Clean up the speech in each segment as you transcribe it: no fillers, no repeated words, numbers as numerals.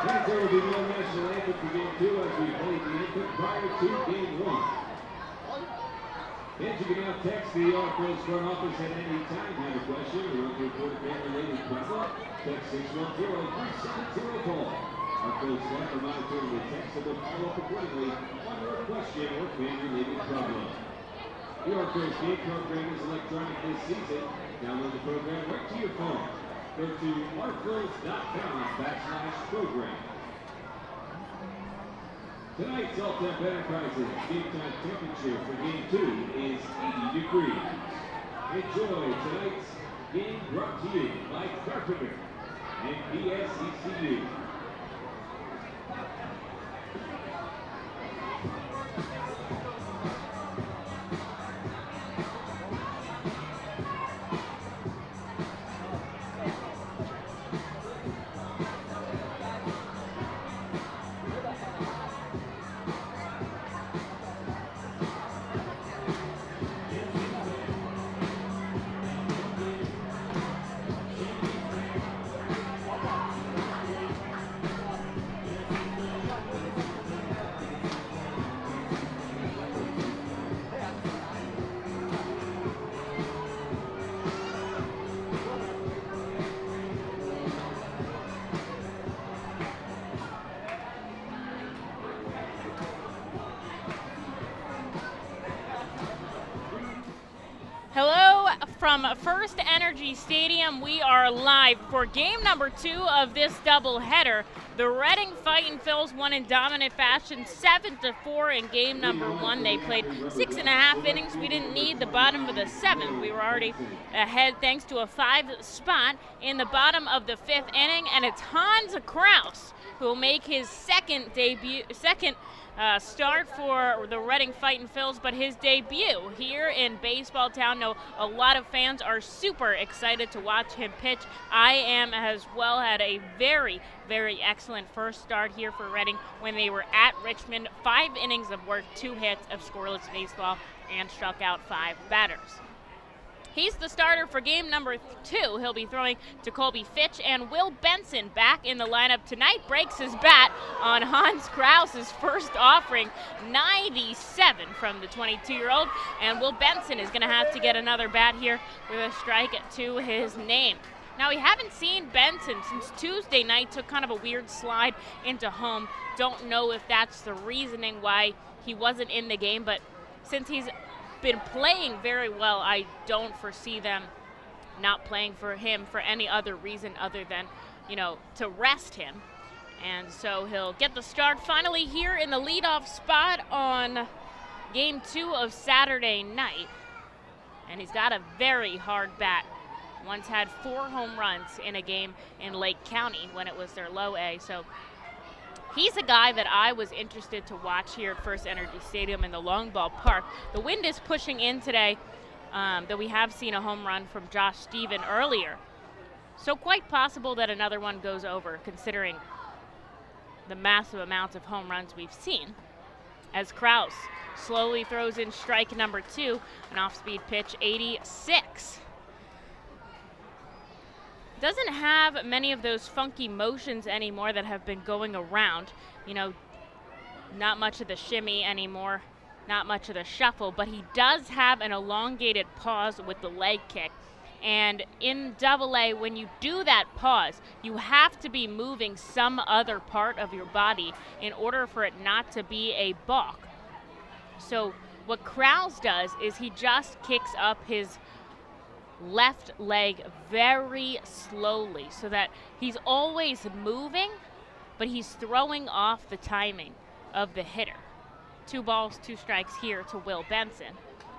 And there will be no national anthem for Game 2 as we played the anthem prior to Game 1. And you can now text the Arcos front office at any time. Have a question or want to report a family-related problem? Text 610-370-CALL. Arcos staff are monitoring the text and will follow up accordingly on your question or family-related problem. The Arcos game program is electronic this season. Download the program right to your phone. Go to arcos.com/program. Tonight's All-Temp Enterprises game time temperature for Game 2 is 80 degrees. Enjoy tonight's game brought to you by Carpenter and PSECU. Hello from FirstEnergy Stadium. We are live for game number 2 of this doubleheader. The Reading Fightin' Phils won in dominant fashion 7-4 in game number 1. They played 6.5 innings. We didn't need the bottom of the 7th. We were already ahead thanks to a 5 spot in the bottom of the 5th inning, and it's Hans Kraus who will make his second start for the Reading Fightin' Phils, but his debut here in Baseball Town. Know a lot of fans are super excited to watch him pitch. I am as well. Had a very, very excellent first start here for Reading when they were at Richmond. 5 innings of work, 2 hits of scoreless baseball, and struck out 5 batters. He's the starter for game number 2. He'll be throwing to Colby Fitch, and Will Benson back in the lineup tonight. Breaks his bat on Hans Kraus's first offering, 97 from the 22-year-old, and Will Benson is going to have to get another bat here with a strike to his name. Now, we haven't seen Benson since Tuesday night. Took kind of a weird slide into home. Don't know if that's the reasoning why he wasn't in the game, but since he's been playing very well, I don't foresee them not playing for him for any other reason other than, to rest him. And so he'll get the start finally here in the leadoff spot on game 2 of Saturday night. And he's got a very hard bat. Once had 4 home runs in a game in Lake County when it was their low A. So he's a guy that I was interested to watch here at FirstEnergy Stadium in the long ball park. The wind is pushing in today, though we have seen a home run from Josh Steven earlier. So quite possible that another one goes over, considering the massive amounts of home runs we've seen. As Kraus slowly throws in strike number 2, an off-speed pitch, 86. Doesn't have many of those funky motions anymore that have been going around. Not much of the shimmy anymore, not much of the shuffle, but he does have an elongated pause with the leg kick. And in Double-A, when you do that pause, you have to be moving some other part of your body in order for it not to be a balk. So what Kraus does is he just kicks up his left leg very slowly so that he's always moving, but he's throwing off the timing of the hitter. 2 balls, 2 strikes here to Will Benson,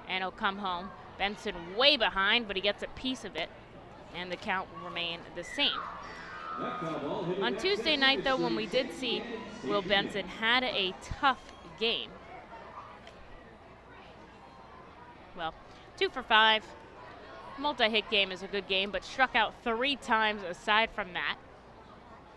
and he'll come home. Benson way behind, but he gets a piece of it, and the count will remain the same. On Tuesday night, though, when we did see Will Benson had a tough game. Well, 2 for 5. Multi-hit game is a good game, but struck out 3 times aside from that.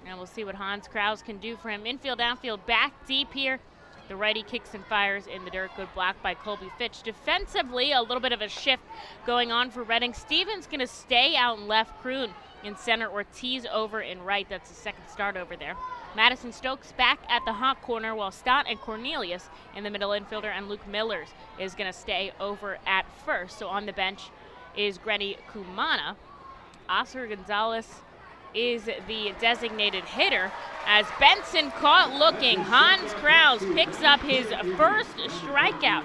And we'll see what Hans Kraus can do for him. Infield, outfield, back deep here. The righty kicks and fires in the dirt. Good block by Colby Fitch. Defensively, a little bit of a shift going on for Reading. Stevens going to stay out in left. Kroon in center, Ortiz over in right. That's the second start over there. Madison Stokes back at the hot corner, while Stott and Cornelius in the middle infielder, and Luke Millers is going to stay over at first. So on the bench is Grenny Kumana. Oscar Gonzalez is the designated hitter as Benson caught looking. Hans Krause picks up his first strikeout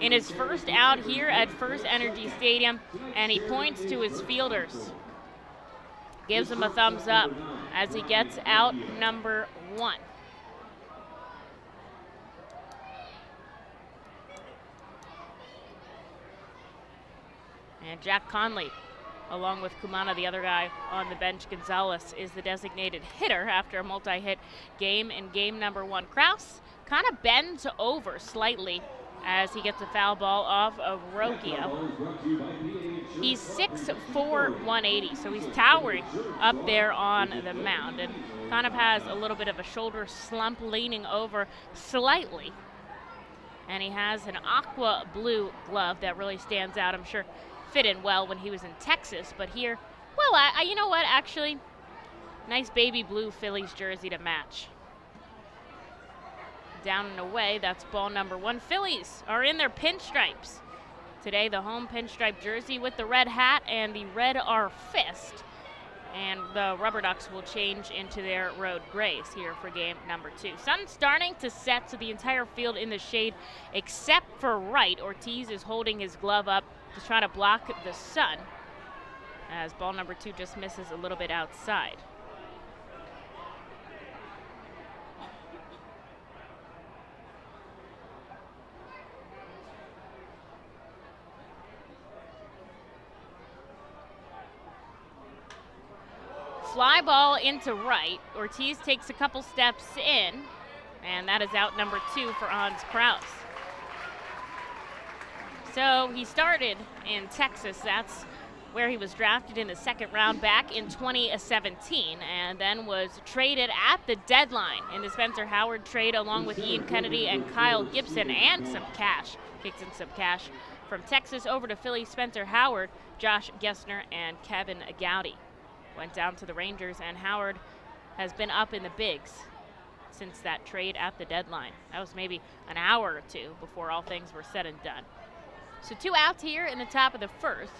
in his first out here at FirstEnergy Stadium, and he points to his fielders. Gives him a thumbs up as he gets out number 1. And Jack Conley, along with Kumana, the other guy on the bench, Gonzalez, is the designated hitter after a multi-hit game in game number 1. Krause kind of bends over slightly as he gets a foul ball off of Rogia. He's 6'4", 180, so he's towering up there on the mound and kind of has a little bit of a shoulder slump, leaning over slightly. And he has an aqua blue glove that really stands out. I'm sure fit in well when he was in Texas, but here, well, you know what, actually, nice baby blue Phillies jersey to match. Down and away, that's ball number 1. Phillies are in their pinstripes. Today, the home pinstripe jersey with the red hat and the red R fist. And the RubberDucks will change into their road grays here for game number 2. Sun starting to set, so the entire field in the shade except for right. Ortiz is holding his glove up to try to block the sun, as ball number 2 just misses a little bit outside. Fly ball into right. Ortiz takes a couple steps in, and that is out number 2 for Hans Krause. So he started in Texas. That's where he was drafted in the 2nd round back in 2017, and then was traded at the deadline in the Spencer Howard trade, along with Ian Kennedy and Kyle Gibson, and some cash. Kicked in some cash from Texas over to Philly. Spencer Howard, Josh Gessner, and Kevin Gowdy went down to the Rangers, and Howard has been up in the bigs since that trade at the deadline. That was maybe an hour or 2 before all things were said and done. So 2 outs here in the top of the 1st.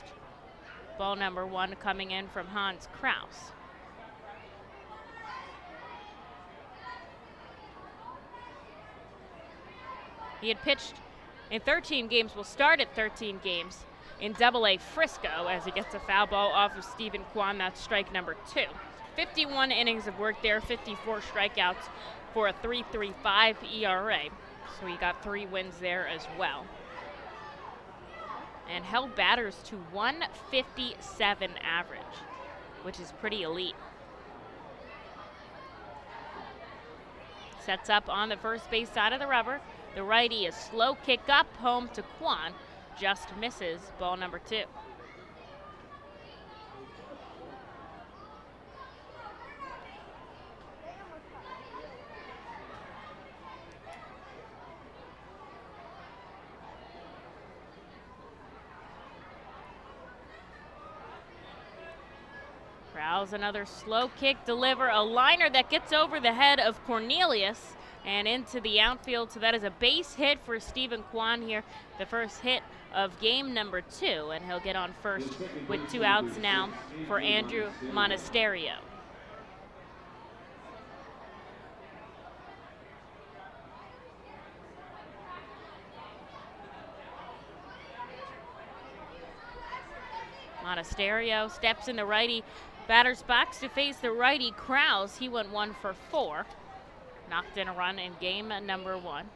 Ball number 1 coming in from Hans Krause. He had pitched in 13 games, will start at 13 games in Double-A Frisco, as he gets a foul ball off of Stephen Kwan. That's strike number 2. 51 innings of work there, 54 strikeouts for a 3.35 ERA. So he got 3 wins there as well. And held batters to 157 average, which is pretty elite. Sets up on the first base side of the rubber. The righty is slow kick up home to Kwan. Just misses, ball number 2. Krause, another slow kick deliver, a liner that gets over the head of Cornelius and into the outfield. So that is a base hit for Stephen Kwan here, the first hit of game number 2, and he'll get on first with 2 outs now for Andrew Monasterio. Monasterio steps in the righty batter's box to face the righty Krause. He went 1 for 4. Knocked in a run in game number 1,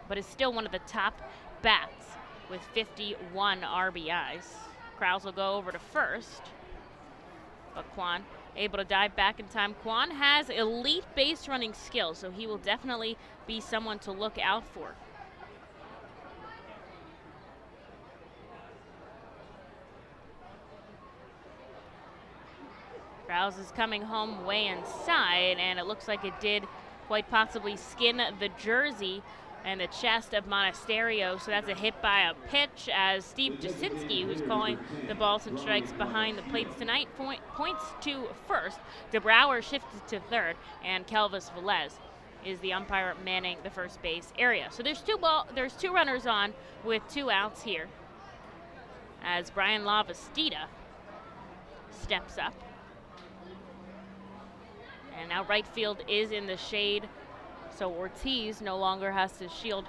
but is still one of the top bats with 51 RBIs. Krause will go over to first, but Kwan able to dive back in time. Kwan has elite base running skills, so he will definitely be someone to look out for. Krause is coming home way inside, and it looks like it did quite possibly skin the jersey and the chest of Monasterio, so that's a hit by a pitch as Steve Jasinski, who's calling the balls and strikes behind the plates tonight, points to first. DeBrouwer shifted to third, and Kelvis Velez is the umpire manning the first base area. So there's two runners on with 2 outs here as Brian Lavastida steps up. And now right field is in the shade, so Ortiz no longer has to shield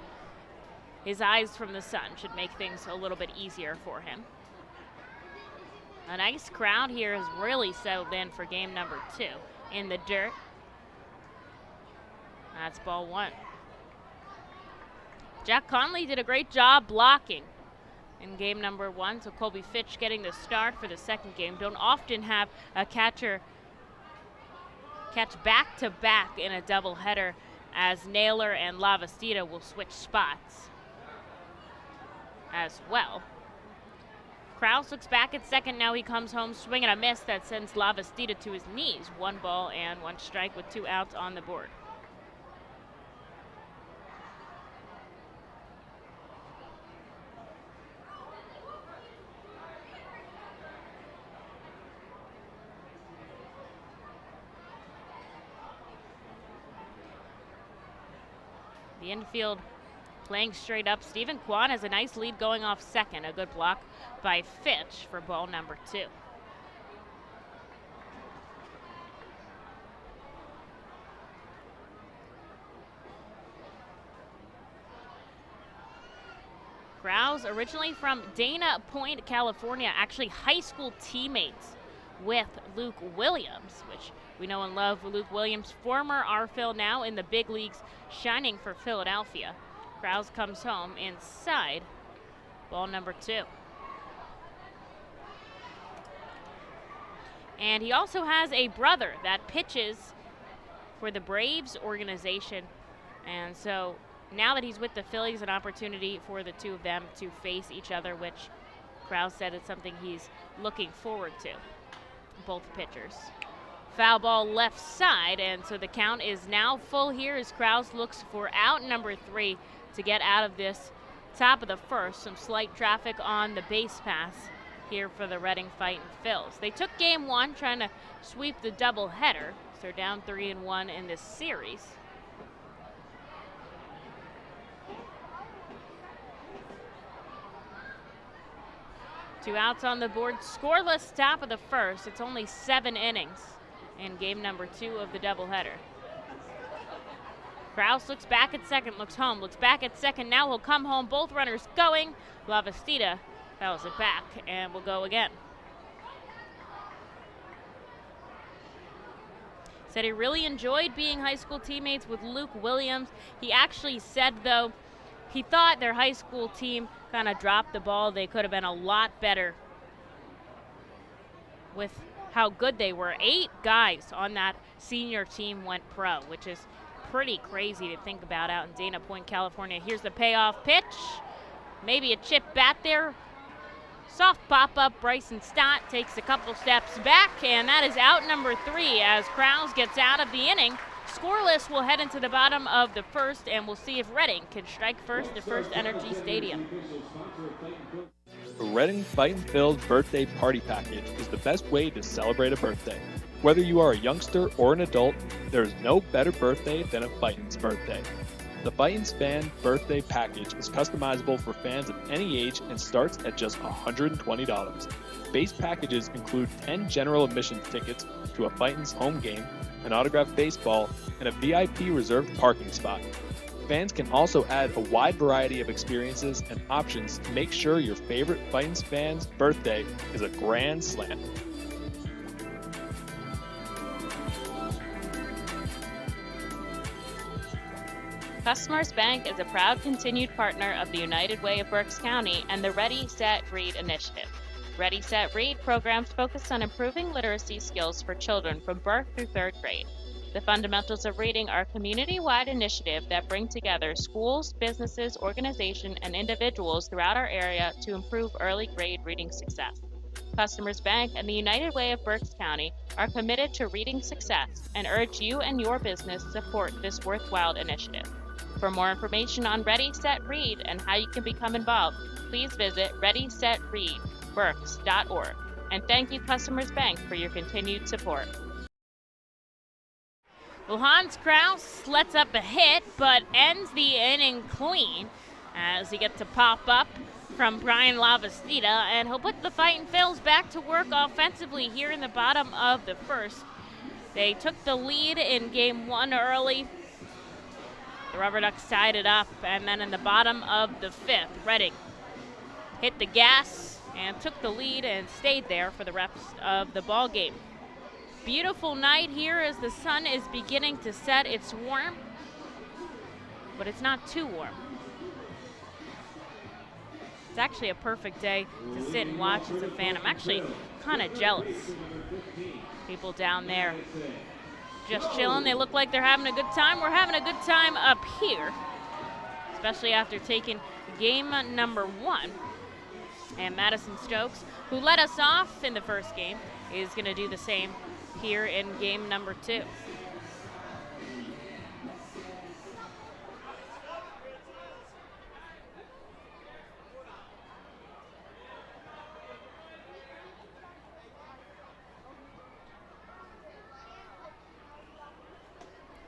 his eyes from the sun. Should make things a little bit easier for him. A nice crowd here has really settled in for game number 2 in the dirt. That's ball 1. Jack Conley did a great job blocking in game number 1, so Colby Fitch getting the start for the second game. Don't often have a catcher catch back-to-back in a doubleheader, as Naylor and Lavastida will switch spots as well. Krause looks back at second. Now he comes home swinging a miss that sends Lavastida to his knees. 1 ball and 1 strike with 2 outs on the board. The infield playing straight up. Stephen Kwan has a nice lead going off second. A good block by Fitch for ball number 2. Krause, originally from Dana Point, California, actually high school teammates with Luke Williams, which we know and love. Luke Williams, former RFL, now in the big leagues, shining for Philadelphia. Krause comes home inside ball number 2. And he also has a brother that pitches for the Braves organization. And so now that he's with the Phillies, an opportunity for the two of them to face each other, which Krause said is something he's looking forward to. Both pitchers. Foul ball left side, and so the count is now full here as Krause looks for out number 3 to get out of this top of the first. Some slight traffic on the base pass here for the Reading Fightin' Phils. They took game 1 trying to sweep the doubleheader, so they're down 3-1 in this series. Two outs on the board, scoreless top of the first. It's only 7 innings in game number 2 of the doubleheader. Krause looks back at second, looks home, looks back at second. Now he'll come home, both runners going. Lavastida fouls it back and will go again. Said he really enjoyed being high school teammates with Luke Williams. He actually said, though, he thought their high school team kind of dropped the ball. They could have been a lot better with how good they were. 8 guys on that senior team went pro, which is pretty crazy to think about out in Dana Point, California. Here's the payoff pitch. Maybe a chip bat there. Soft pop-up. Bryson Stott takes a couple steps back, and that is out number 3 as Krause gets out of the inning. Scoreless will head into the bottom of the first, and we'll see if Reading can strike first at FirstEnergy Stadium. The Reading Fightin' Phils birthday party package is the best way to celebrate a birthday. Whether you are a youngster or an adult, there is no better birthday than a Fightin's birthday. The Fightin's Fan Birthday Package is customizable for fans of any age and starts at just $120. Base packages include 10 general admission tickets to a Fightin's home game, an autographed baseball, and a VIP reserved parking spot. Fans can also add a wide variety of experiences and options to make sure your favorite Fightin's fan's birthday is a grand slam. Customers Bank is a proud continued partner of the United Way of Berks County and the Ready, Set, Read initiative. Ready, Set, Read programs focus on improving literacy skills for children from birth through 3rd grade. The Fundamentals of Reading are a community-wide initiative that bring together schools, businesses, organizations, and individuals throughout our area to improve early grade reading success. Customers Bank and the United Way of Berks County are committed to reading success and urge you and your business to support this worthwhile initiative. For more information on Ready, Set, Read and how you can become involved, please visit readysetreadberks.org. And thank you, Customers Bank, for your continued support. Well, Hans Kraus lets up a hit, but ends the inning clean as he gets a pop-up from Brian Lavastida, and he'll put the Fightin' Phils back to work offensively here in the bottom of the first. They took the lead in game one early. The RubberDucks tied it up, and then in the bottom of the fifth, Reading hit the gas and took the lead and stayed there for the rest of the ball game. Beautiful night here as the sun is beginning to set. It's warm, but it's not too warm. It's actually a perfect day to sit and watch as a fan. I'm actually kind of jealous. People down there just chilling. They look like they're having a good time. We're having a good time up here, especially after taking game number one. And Madison Stokes, who led us off in the first game, is going to do the same here in game number two.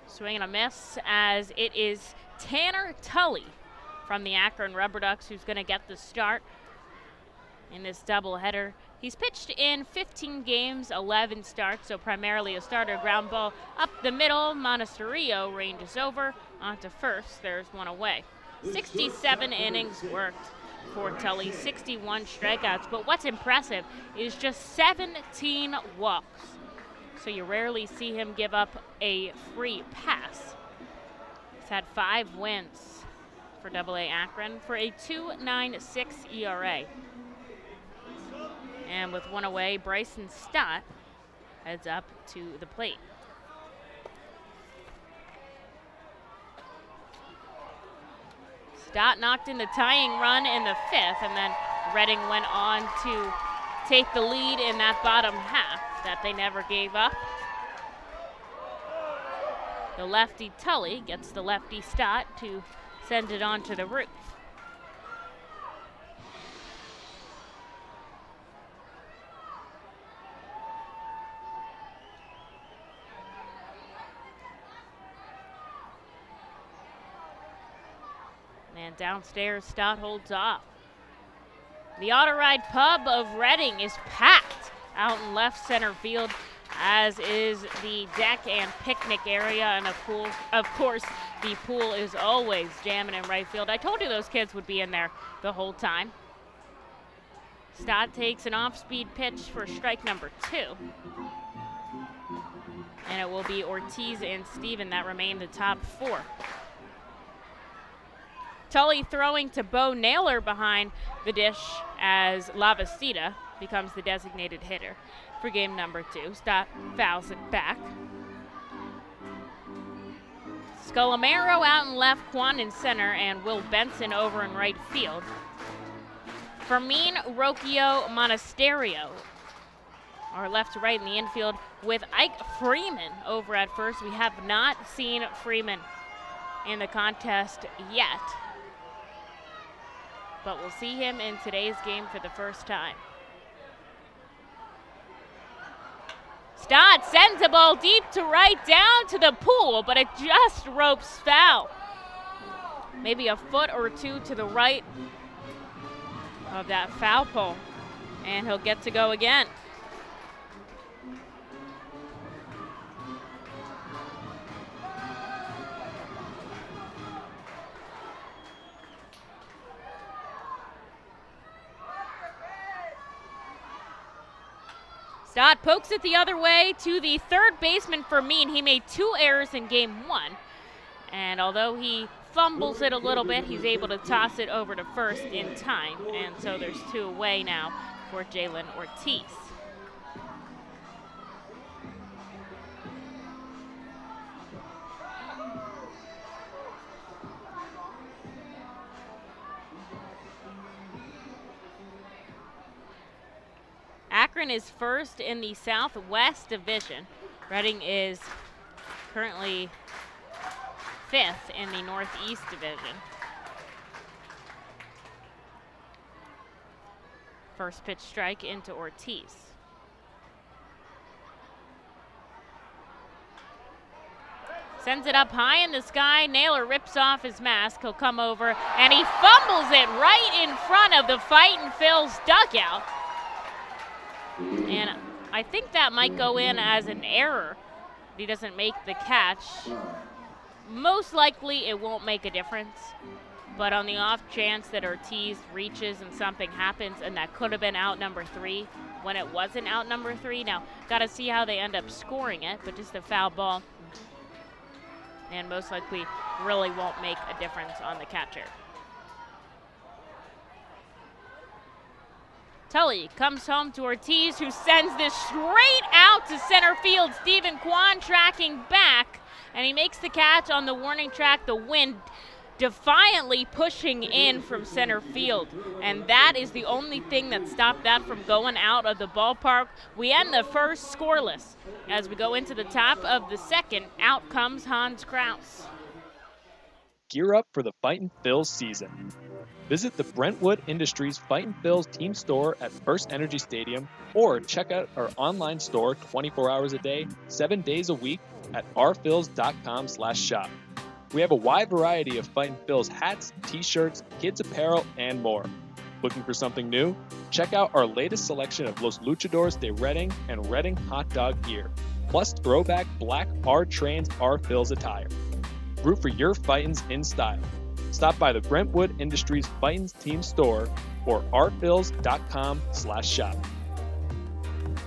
Swing and a miss as it is Tanner Tully from the Akron RubberDucks who's going to get the start in this doubleheader. He's pitched in 15 games, 11 starts, so primarily a starter. Ground ball up the middle. Monasterio ranges over onto first. There's one away. 67 innings worked for Tully, 61 strikeouts. But what's impressive is just 17 walks. So you rarely see him give up a free pass. He's had 5 wins for AA Akron for a 2.96 ERA. And with one away, Bryson Stott heads up to the plate. Stott knocked in the tying run in the fifth, and then Reading went on to take the lead in that bottom half that they never gave up. The lefty Tully gets the lefty Stott to send it onto the roof. And downstairs, Stott holds off. The Auto Ride Pub of Reading is packed out in left center field, as is the deck and picnic area, and a pool. Of course, the pool is always jamming in right field. I told you those kids would be in there the whole time. Stott takes an off-speed pitch for strike number 2. And it will be Ortiz and Steven that remain the top 4. Tully throwing to Bo Naylor behind the dish as Lavastida becomes the designated hitter for game number 2. Stott fouls it back. Scolamero out in left, Quan in center, and Will Benson over in right field. Fermin Rocchio Monasterio are left to right in the infield with Ike Freeman over at first. We have not seen Freeman in the contest yet, but we'll see him in today's game for the first time. Stott sends the ball deep to right down to the pool, but it just ropes foul. Maybe a foot or two to the right of that foul pole, and he'll get to go again. Stott pokes it the other way to the third baseman Fermin. He made 2 errors in game 1. And although he fumbles it a little bit, he's able to toss it over to first in time. And so there's 2 away now for Jalen Ortiz. Akron is first in the Southwest Division. Reading is currently 5th in the Northeast Division. First pitch strike into Ortiz. Sends it up high in the sky. Naylor rips off his mask. He'll come over, and he fumbles it right in front of the Fightin' Phil's dugout. And I think that might go in as an error. He doesn't make the catch. Most likely it won't make a difference. But on the off chance that Ortiz reaches and something happens, and that could have been out number 3 when it wasn't out number 3. Now, got to see how they end up scoring it, but just a foul ball. And most likely really won't make a difference on the catcher. Tully comes home to Ortiz, who sends this straight out to center field. Stephen Kwan tracking back, and he makes the catch on the warning track. The wind defiantly pushing in from center field, and that is the only thing that stopped that from going out of the ballpark. We end the first scoreless. As we go into the top of the second, out comes Hans Kraus. Gear up for the Fightin' Phil's season. Visit the Brentwood Industries Fightin' Phil's team store at FirstEnergy Stadium, or check out our online store 24 hours a day, 7 days a week at rphils.com/shop. We have a wide variety of Fightin' Phil's hats, t-shirts, kids apparel, and more. Looking for something new? Check out our latest selection of Los Luchadores de Reading and Reading hot dog gear, plus throwback black R-Trains R-Phil's attire. Root for your Fightins in style. Stop by the Brentwood Industries Fightins team store or rphils.com/shop.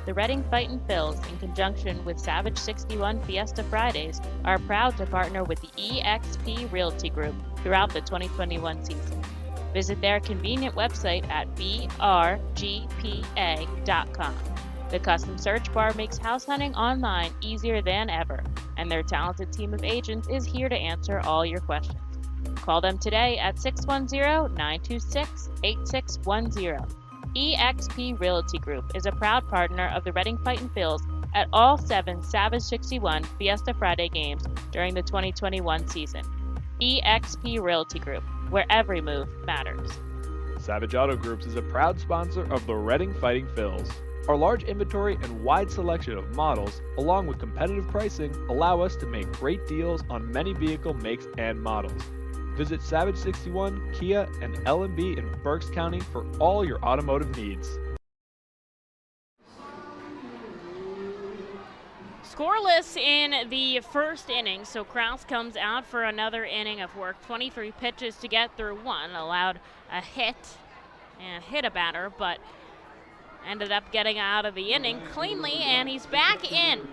The Reading Fightin' Phils, in conjunction with Savage 61 Fiesta Fridays, are proud to partner with the eXp Realty Group throughout the 2021 season. Visit their convenient website at brgpa.com. The custom search bar makes house hunting online easier than ever, and their talented team of agents is here to answer all your questions. Call them today at 610-926-8610. eXp Realty Group is a proud partner of the Reading Fightin' Phils at all 7 Savage 61 Fiesta Friday games during the 2021 season. eXp Realty Group, where every move matters. Savage Auto Groups is a proud sponsor of the Reading Fightin' Phils. Our large inventory and wide selection of models, along with competitive pricing, allow us to make great deals on many vehicle makes and models. Visit Savage 61, Kia, and L&B in Berks County for all your automotive needs. Scoreless in the first inning, so Kraus comes out for another inning of work. 23 pitches to get through one, allowed a hit and hit a batter, but ended up getting out of the inning cleanly, and he's back in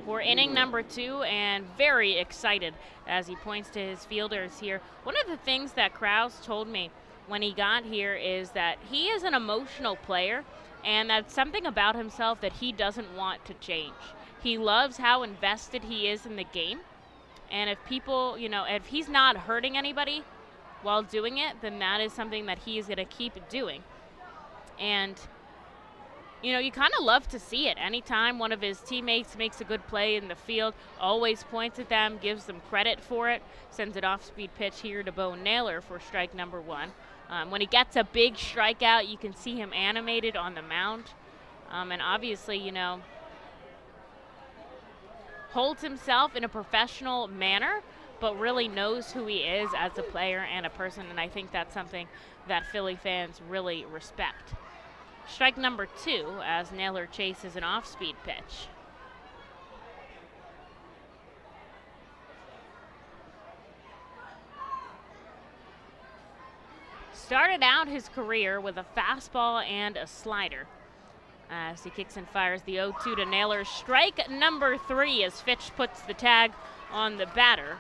for inning number 2, and very excited as he points to his fielders here. One of the things that Kraus told me when he got here is that he is an emotional player, and that's something about himself that he doesn't want to change. He loves how invested he is in the game, and if people, if he's not hurting anybody while doing it, then that is something that he is going to keep doing. And you kind of love to see it. Anytime one of his teammates makes a good play in the field, always points at them, gives them credit for it, sends an off-speed pitch here to Bo Naylor for strike number 1. When he gets a big strikeout, you can see him animated on the mound. And obviously, holds himself in a professional manner, but really knows who he is as a player and a person, and I think that's something that Philly fans really respect. Strike number 2 as Naylor chases an off-speed pitch. Started out his career with a fastball and a slider. As he kicks and fires the 0-2 to Naylor. Strike number 3 as Fitch puts the tag on the batter.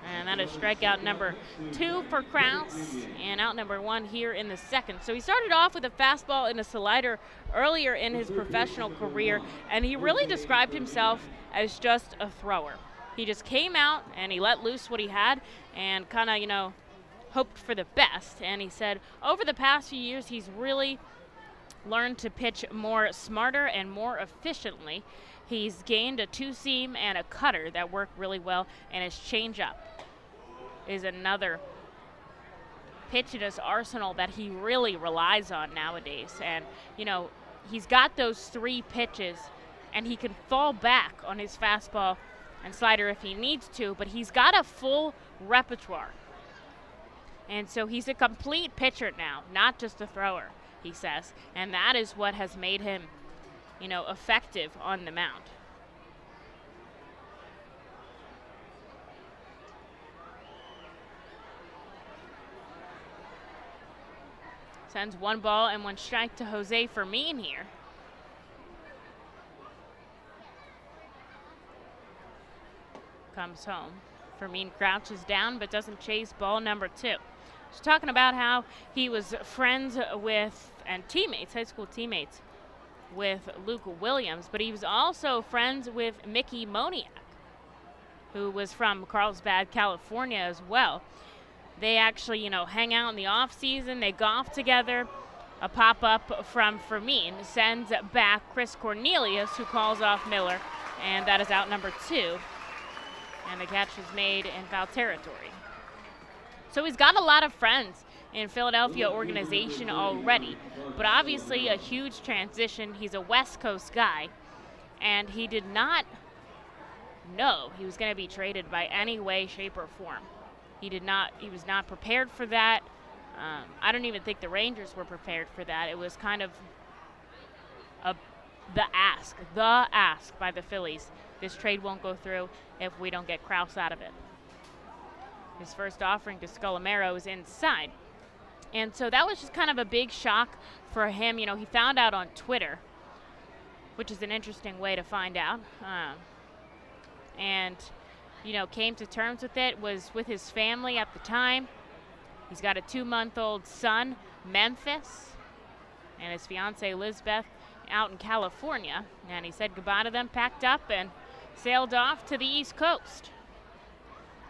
And that is strikeout number 2 for Kraus, and out number 1 here in the second. So he started off with a fastball and a slider earlier in his professional career, and he really described himself as just a thrower. He just came out and he let loose what he had and kind of, hoped for the best. And he said over the past few years he's really learned to pitch more smarter and more efficiently. He's gained a two-seam and a cutter that work really well, and his changeup is another pitch in his arsenal that he really relies on nowadays. And, you know, he's got those 3 pitches, and he can fall back on his fastball and slider if he needs to, but he's got a full repertoire. And so he's a complete pitcher now, not just a thrower, he says. And that is what has made him, you know, effective on the mound. Sends 1 ball and 1 strike to Jose Fermin here. Comes home. Fermin crouches down but doesn't chase ball number 2. He's talking about how he was friends with and teammates, high school teammates, with Luke Williams, but he was also friends with Mickey Moniak, who was from Carlsbad, California as well. They actually, you know, hang out in the off season. They golf together. A pop-up from Fermin sends back Chris Cornelius, who calls off Miller, and that is out number 2. And the catch is made in foul territory. So he's got a lot of friends in Philadelphia organization already, but obviously a huge transition. He's a West Coast guy, and he did not know he was going to be traded by any way, shape, or form. He was not prepared for that. I don't even think the Rangers were prepared for that. It was kind of the ask by the Phillies. This trade won't go through if we don't get Krause out of it. His first offering to Scolomero is inside. And so that was just kind of a big shock for him. You know, he found out on Twitter, which is an interesting way to find out. And, you know, came to terms with it, was with his family at the time. He's got a 2-month-old son, Memphis, and his fiancée, Lizbeth, out in California. And he said goodbye to them, packed up, and sailed off to the East Coast.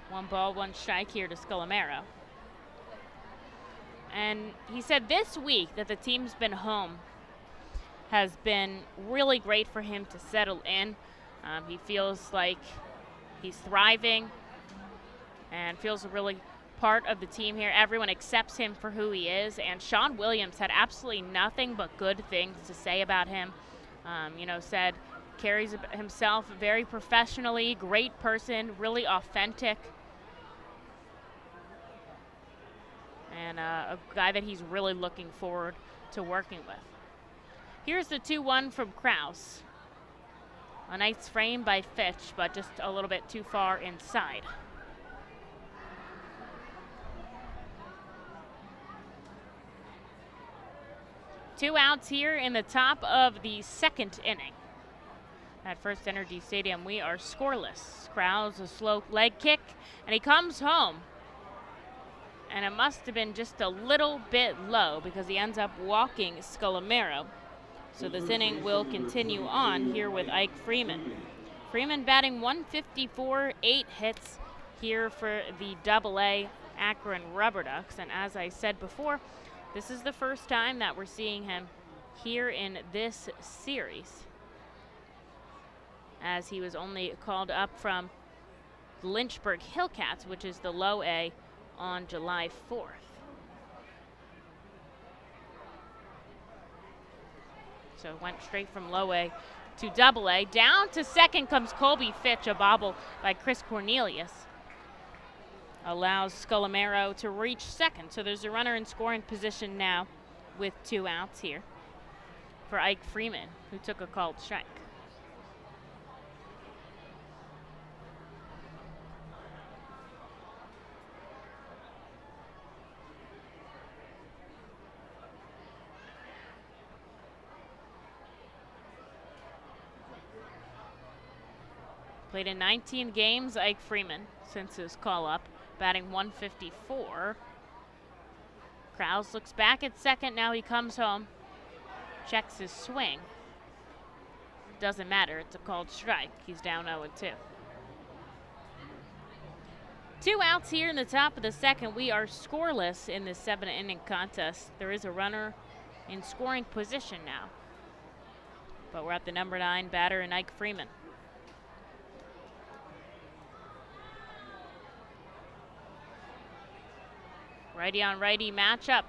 1 ball, 1 strike here to Scolomero. And he said this week that the team's been home has been really great for him to settle in. He feels like he's thriving and feels really part of the team here. Everyone accepts him for who he is, and Sean Williams had absolutely nothing but good things to say about him. You know, said carries himself very professionally, great person, really authentic, and a guy that he's really looking forward to working with. Here's the 2-1 from Krause. A nice frame by Fitch, but just a little bit too far inside. Two outs here in the top of the 2nd inning. At FirstEnergy Stadium, we are scoreless. Krause, a slow leg kick, and he comes home. And it must have been just a little bit low because he ends up walking Scolomero. So this inning will continue on here with Ike Freeman. Freeman batting .154, 8 hits here for the AA Akron RubberDucks. And as I said before, this is the first time that we're seeing him here in this series, as he was only called up from Lynchburg Hillcats, which is the low A, on July 4th. So went straight from low A to double A. Down to second comes Colby Fitch. A bobble by Chris Cornelius allows Scolomero to reach second. So there's a runner in scoring position now with 2 outs here for Ike Freeman, who took a called strike. Played in 19 games, Ike Freeman, since his call-up, batting .154. Krause looks back at second, now he comes home, checks his swing. Doesn't matter, it's a called strike. He's down 0-2. 2 outs here in the top of the 2nd. We are scoreless in this 7-inning contest. There is a runner in scoring position now. But we're at the number 9 batter in Ike Freeman. Righty on righty matchup.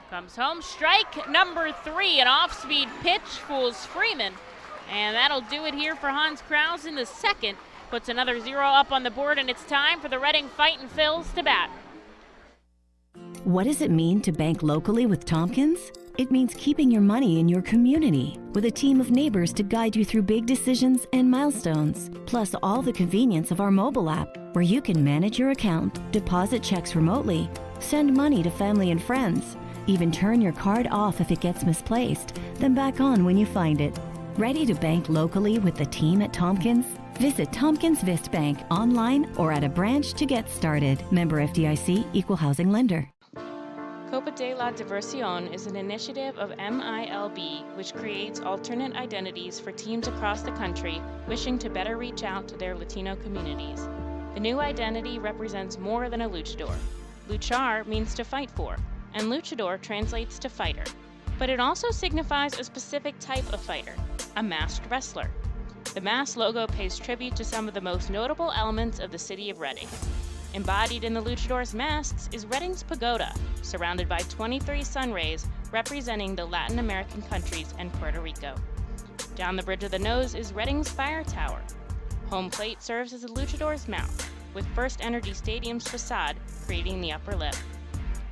Comes home, strike number 3, an off-speed pitch fools Freeman. And that'll do it here for Hans Krause in the second. Puts another 0 up on the board, and it's time for the Reading Fightin' Phils to bat. What does it mean to bank locally with Tompkins? It means keeping your money in your community with a team of neighbors to guide you through big decisions and milestones. Plus all the convenience of our mobile app where you can manage your account, deposit checks remotely, send money to family and friends, even turn your card off if it gets misplaced, then back on when you find it. Ready to bank locally with the team at Tompkins? Visit Tompkins Vist Bank online or at a branch to get started. Member FDIC, Equal Housing Lender. Copa de la Diversión is an initiative of MILB which creates alternate identities for teams across the country wishing to better reach out to their Latino communities. The new identity represents more than a luchador. Luchar means to fight for, and luchador translates to fighter. But it also signifies a specific type of fighter, a masked wrestler. The mask logo pays tribute to some of the most notable elements of the city of Reading. Embodied in the luchadors' masks is Reading's pagoda, surrounded by 23 sun rays representing the Latin American countries and Puerto Rico. Down the bridge of the nose is Reading's fire tower. Home plate serves as a luchador's mouth, with FirstEnergy Stadium's facade creating the upper lip.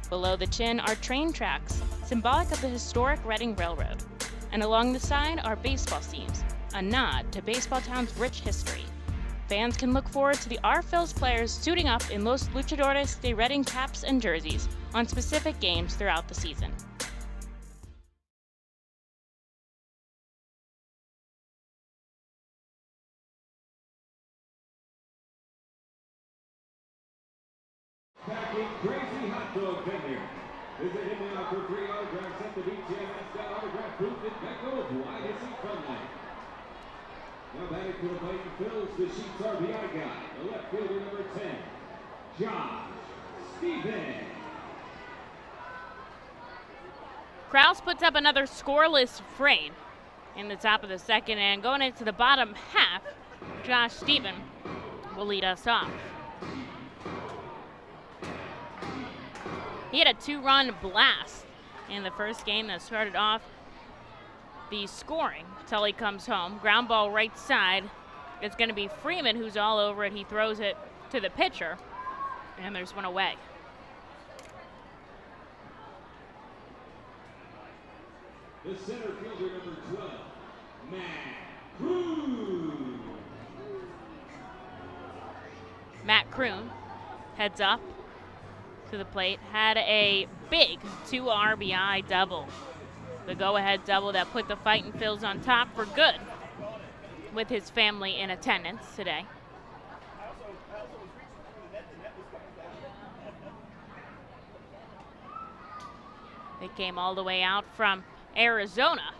Below the chin are train tracks, symbolic of the historic Reading Railroad. And along the side are baseball seams, a nod to Baseball Town's rich history. Fans can look forward to the R-Phils players suiting up in Los Luchadores de Reading caps and jerseys on specific games throughout the season. Backing crazy hot dog vendor. Visit him now for free autographs at the BTMS autograph booth in Beckle of YSC Funland. Now batting for the Fightin' Phils, the Sheets RBI guy, the left fielder number 10, Josh Stevens. Krause puts up another scoreless frame in the top of the second, and going into the bottom half, Josh Stevens will lead us off. He had a 2-run blast in the first game that started off the scoring until he comes home. Ground ball right side. It's going to be Freeman who's all over it. He throws it to the pitcher, and there's one away. The center fielder number 12, Matt Kroon. Matt Kroon heads up to the plate, had a big 2 RBI double. The go-ahead double that put the Fightin' Phils on top for good with his family in attendance today. They came all the way out from Arizona.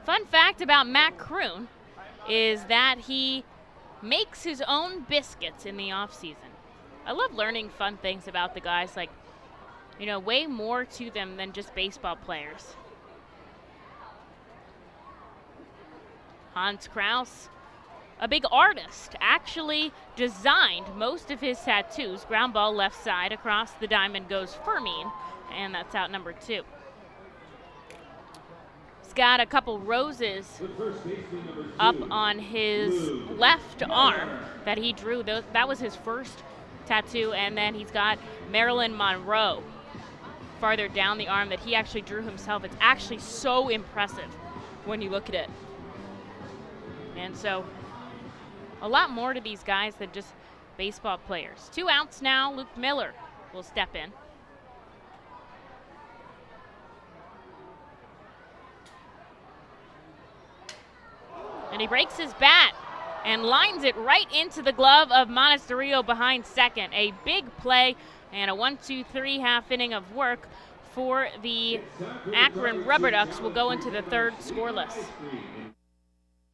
Fun fact about Matt Kroon is that he makes his own biscuits in the off-season. I love learning fun things about the guys, like, you know, way more to them than just baseball players. Hans Krause, a big artist, actually designed most of his tattoos. Ground ball left side, across the diamond goes Fermin, and that's out number 2. He's got a couple roses up on his left arm that he drew. That was his first tattoo, and then he's got Marilyn Monroe farther down the arm that he actually drew himself. It's actually so impressive when you look at it. And so a lot more to these guys than just baseball players. 2 outs now. Luke Miller will step in. And he breaks his bat and lines it right into the glove of Monasterio behind second. A big play and a 1-2-3 half inning of work for the Akron RubberDucks will go into the third scoreless.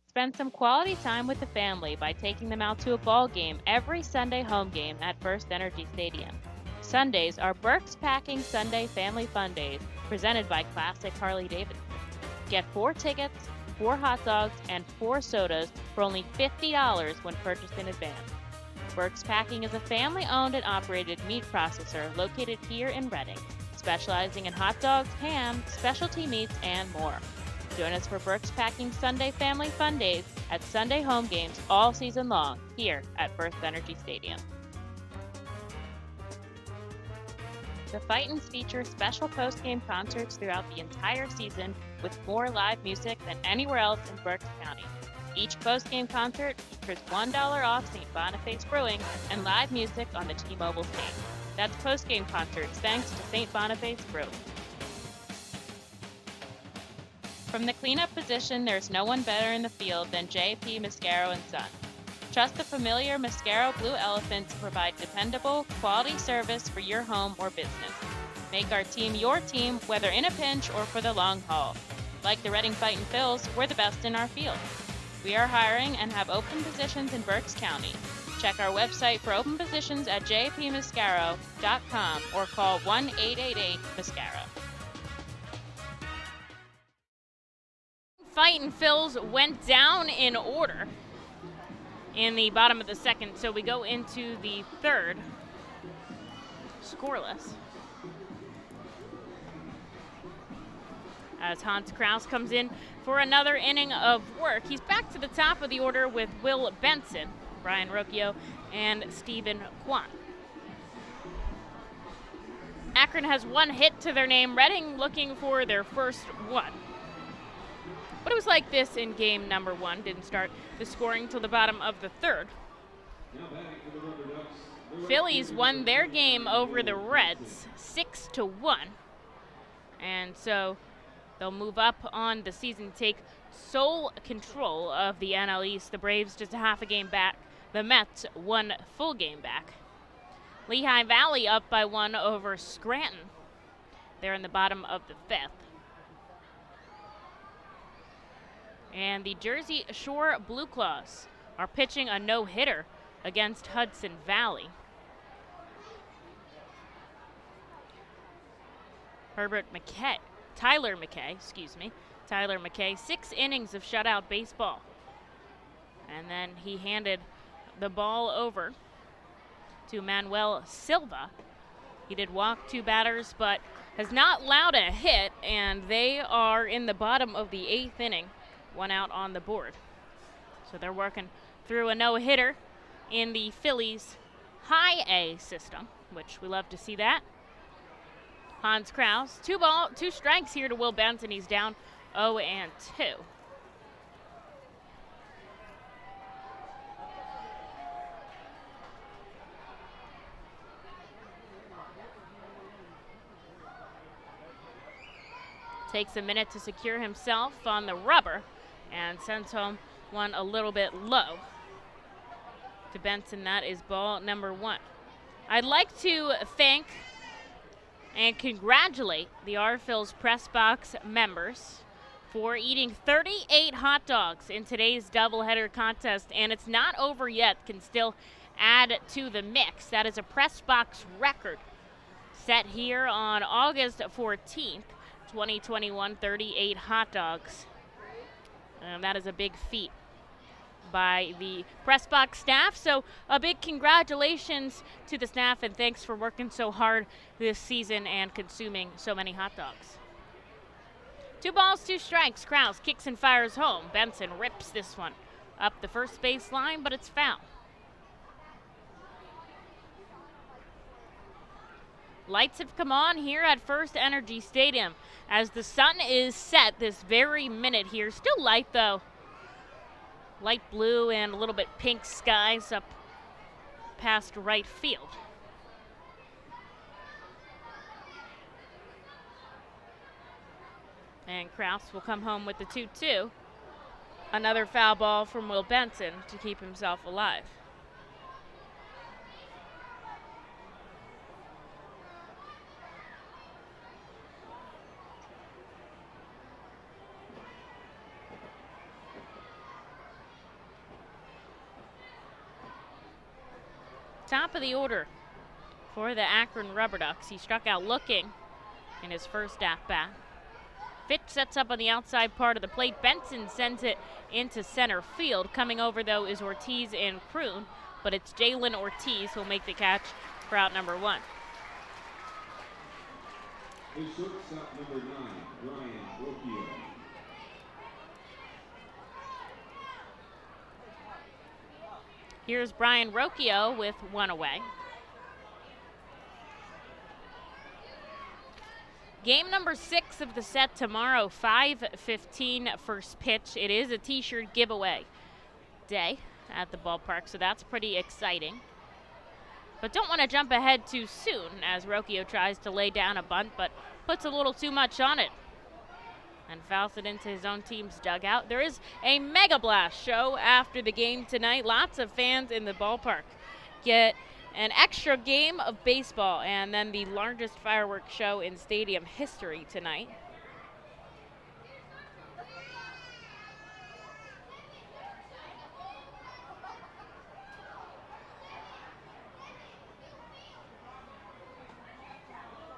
Spend some quality time with the family by taking them out to a ball game every Sunday home game at FirstEnergy Stadium. Sundays are Burke's Packing Sunday Family Fun Days, presented by Classic Harley-Davidson. Get 4 tickets, 4 hot dogs, and 4 sodas for only $50 when purchased in advance. Burke's Packing is a family-owned and operated meat processor located here in Reading, specializing in hot dogs, ham, specialty meats, and more. Join us for Burke's Packing Sunday Family Fun Days at Sunday home games all season long here at FirstEnergy Stadium. The Fightins feature special post-game concerts throughout the entire season with more live music than anywhere else in Berks County. Each post-game concert features $1 off St. Boniface Brewing and live music on the T-Mobile stage. That's post-game concerts thanks to St. Boniface Brewing. From the cleanup position, there's no one better in the field than J.P. Mascaro & Son. Trust the familiar Mascaro Blue Elephant to provide dependable, quality service for your home or business. Make our team your team, whether in a pinch or for the long haul. Like the Reading Fightin' Phils, we're the best in our field. We are hiring and have open positions in Berks County. Check our website for open positions at jpmascaro.com or call 1-888-MASCARO. Fightin' Phils went down in order in the bottom of the second, so we go into the third scoreless. As Hans Kraus comes in for another inning of work. He's back to the top of the order with Will Benson, Brian Rocchio, and Stephen Kwan. Akron has 1 hit to their name. Reading looking for their first one. But it was like this in game number 1. Didn't start the scoring till the bottom of the third. Phillies won their game over the Reds 6-1. And so they'll move up on the season, take sole control of the NL East. The Braves just a half a game back. The Mets 1 full game back. Lehigh Valley up by 1 over Scranton. They're in the bottom of the 5th. And the Jersey Shore Blue Claws are pitching a no-hitter against Hudson Valley. Tyler McKay, 6 innings of shutout baseball. And then he handed the ball over to Manuel Silva. He did walk 2 batters, but has not allowed a hit, and they are in the bottom of the 8th inning. 1 out on the board. So they're working through a no-hitter in the Phillies high A system, which we love to see that. Hans Kraus, 2 strikes here to Will Benson. He's down 0-2. Takes a minute to secure himself on the rubber and sends home one a little bit low to Benson. That is ball number 1. I'd like to thank and congratulate the R-Phil's press box members for eating 38 hot dogs in today's doubleheader contest, and it's not over yet. Can still add to the mix. That is a press box record set here on August 14th, 2021, 38 hot dogs. And that is a big feat by the press box staff. So a big congratulations to the staff, and thanks for working so hard this season and consuming so many hot dogs. 2 balls, 2 strikes. Kraus kicks and fires home. Benson rips this one up the first base line, but it's foul. Lights have come on here at FirstEnergy Stadium as the sun is set this very minute here. Still light though. Light blue and a little bit pink skies up past right field. And Kraus will come home with the 2-2. Another foul ball from Will Benson to keep himself alive. Top of the order for the Akron RubberDucks. He struck out looking in his first at-bat. Fitch sets up on the outside part of the plate. Benson sends it into center field. Coming over, though, is Ortiz and Kroon, but it's Jalen Ortiz who'll make the catch for out number 1. The shortstop, number 9, Brian Rocchio. Here's Brian Rocchio with 1 away. Game number 6 of the set tomorrow, 5:15 first pitch. It is a t-shirt giveaway day at the ballpark, so that's pretty exciting. But don't want to jump ahead too soon as Rocchio tries to lay down a bunt, but puts a little too much on it and fouls it into his own team's dugout. There is a Mega Blast show after the game tonight. Lots of fans in the ballpark get an extra game of baseball and then the largest fireworks show in stadium history tonight.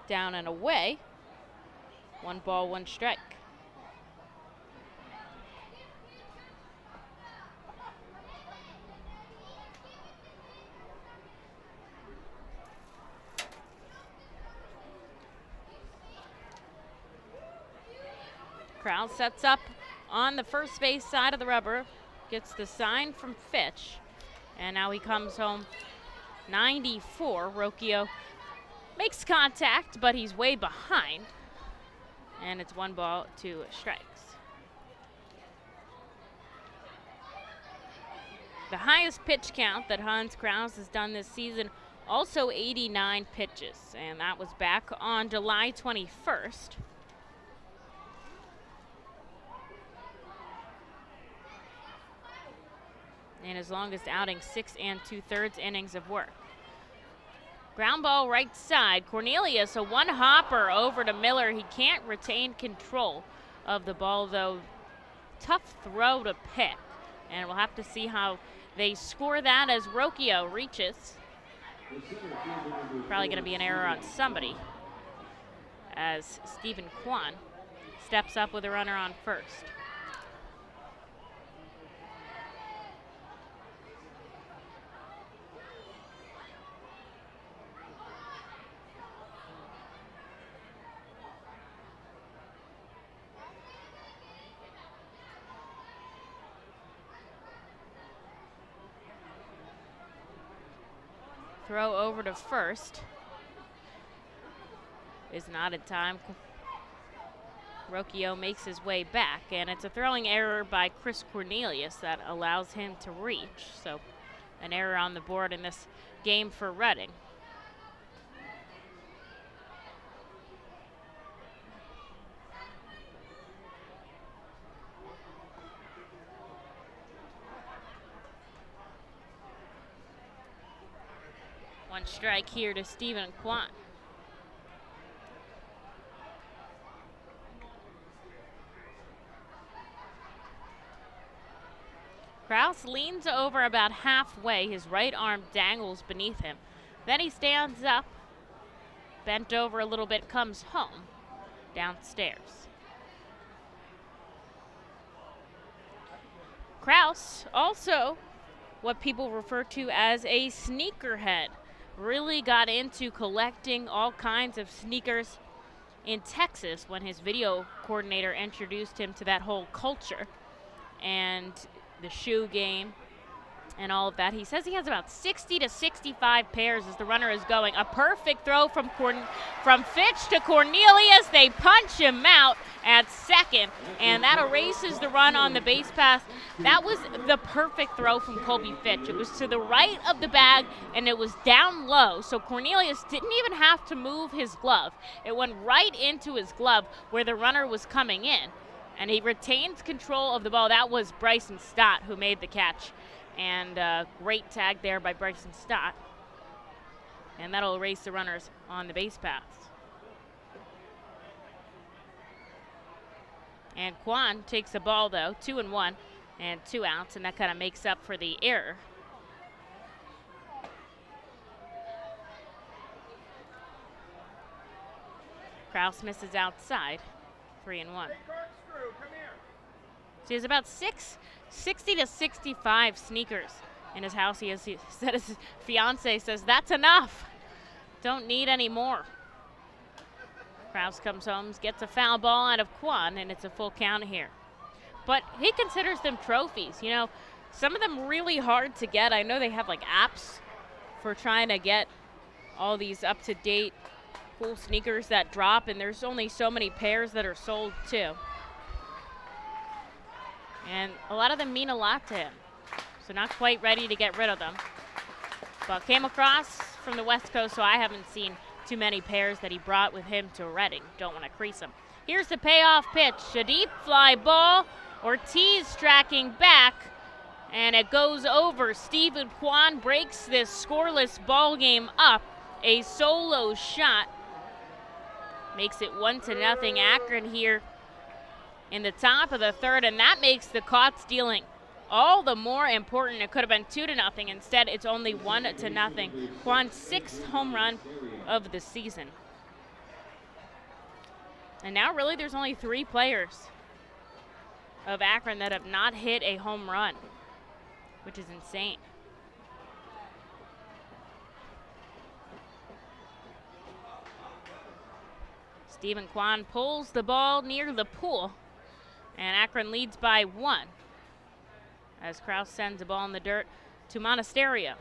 Down and away. 1 ball, 1 strike. Krause sets up on the first base side of the rubber, gets the sign from Fitch, and now he comes home 94. Rocchio makes contact, but he's way behind, and it's 1 ball, 2 strikes. The highest pitch count that Hans Krause has done this season, also 89 pitches, and that was back on July 21st. In his longest outing, 6 2/3 innings of work. Ground ball right side. Cornelius, a 1-hopper over to Miller. He can't retain control of the ball, though. Tough throw to pick. And we'll have to see how they score that as Rocchio reaches. Probably going to be an error on somebody as Stephen Kwan steps up with a runner on first. Throw over to first is not in time. Rocchio makes his way back, and it's a throwing error by Chris Cornelius that allows him to reach. So an error on the board in this game for Reading. One strike here to Stephen Kwan. Krause leans over about halfway. His right arm dangles beneath him. Then he stands up, bent over a little bit, comes home downstairs. Krause, also what people refer to as a sneakerhead, really got into collecting all kinds of sneakers in Texas when his video coordinator introduced him to that whole culture and the shoe game and all of that. He says he has about 60 to 65 pairs as the runner is going. A perfect throw from Fitch to Cornelius. They punch him out at second, and that erases the run on the base pass. That was the perfect throw from Colby Fitch. It was to the right of the bag, and it was down low, so Cornelius didn't even have to move his glove. It went right into his glove where the runner was coming in, and he retains control of the ball. That was Bryson Stott who made the catch. And great tag there by Bryson Stott. And that'll erase the runners on the base paths. And Kwan takes the ball, though, 2-1 and 2 outs, and that kind of makes up for the error. Kraus misses outside, 3-1. So he has about 60 to 65 sneakers in his house. He said his fiance says, that's enough. Don't need any more. Kraus comes home, gets a foul ball out of Quan, and it's a full count here. But he considers them trophies. You know, some of them really hard to get. I know they have like apps for trying to get all these up-to-date cool sneakers that drop, and there's only so many pairs that are sold too. And a lot of them mean a lot to him. So not quite ready to get rid of them. But came across from the West Coast, so I haven't seen too many pairs that he brought with him to Reading. Don't want to crease them. Here's the payoff pitch. A deep fly ball. Ortiz tracking back, and it goes over. Stephen Kwan breaks this scoreless ball game up. A solo shot makes it 1-0 Akron here in the top of the third, and that makes the caught stealing all the more important. It could have been 2-0. Instead, it's only 1-0. Kwan's 6th home run of the season. And now really there's only 3 players of Akron that have not hit a home run, which is insane. Stephen Kwan pulls the ball near the pool, and Akron leads by 1 as Kraus sends the ball in the dirt to Monasterio.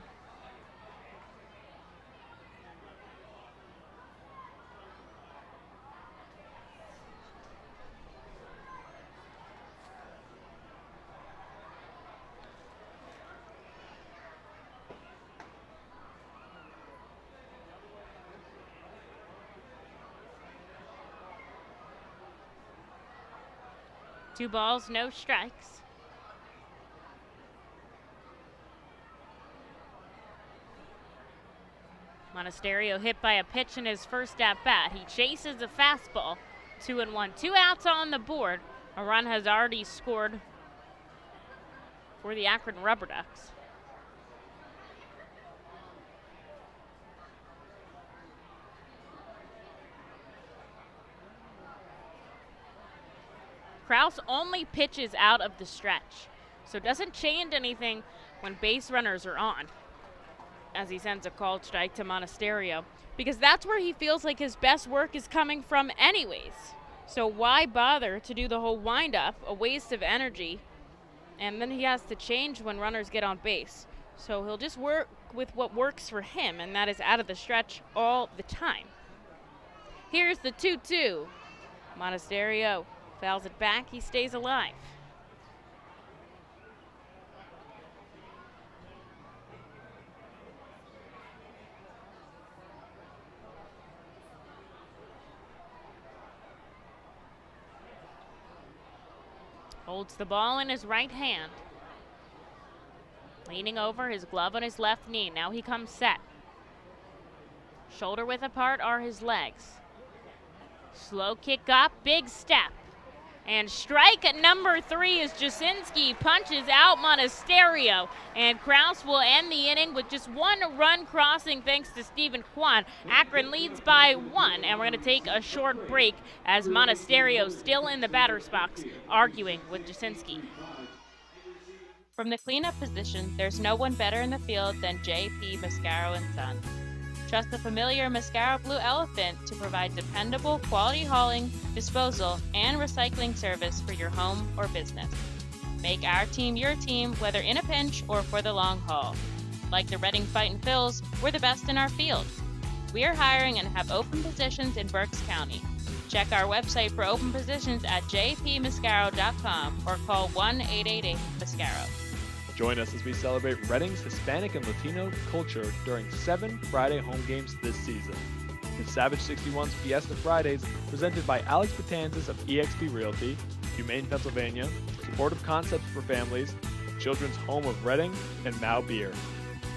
Two balls, no strikes. Monasterio hit by a pitch in his first at-bat. He chases a fastball, 2-1. 2 outs on the board. A run has already scored for the Akron RubberDucks. Kraus only pitches out of the stretch, so doesn't change anything when base runners are on, as he sends a called strike to Monasterio, because that's where he feels like his best work is coming from anyways. So why bother to do the whole windup, a waste of energy, and then he has to change when runners get on base. So he'll just work with what works for him, and that is out of the stretch all the time. Here's the 2-2. Monasterio fouls it back, he stays alive. Holds the ball in his right hand. Leaning over, his glove on his left knee. Now he comes set. Shoulder width apart are his legs. Slow kick up, big step. And strike at number 3 as Jasinski punches out Monasterio. And Kraus will end the inning with just 1 run crossing thanks to Stephen Kwan. Akron leads by 1, and we're going to take a short break as Monasterio still in the batter's box arguing with Jasinski. From the cleanup position, there's no one better in the field than J.P. Mascaro & Sons. Trust the familiar Mascaro Blue Elephant to provide dependable quality hauling, disposal, and recycling service for your home or business. Make our team your team, whether in a pinch or for the long haul. Like the Reading Fightin' Phils, we're the best in our field. We are hiring and have open positions in Berks County. Check our website for open positions at jpmascaro.com or call 1-888-MASCARO. Join us as we celebrate Reading's Hispanic and Latino culture during 7 Friday home games this season. The Savage 61's Fiesta Fridays, presented by Alex Batanzas of eXp Realty, Humane Pennsylvania, Supportive Concepts for Families, Children's Home of Reading, and Now Beer.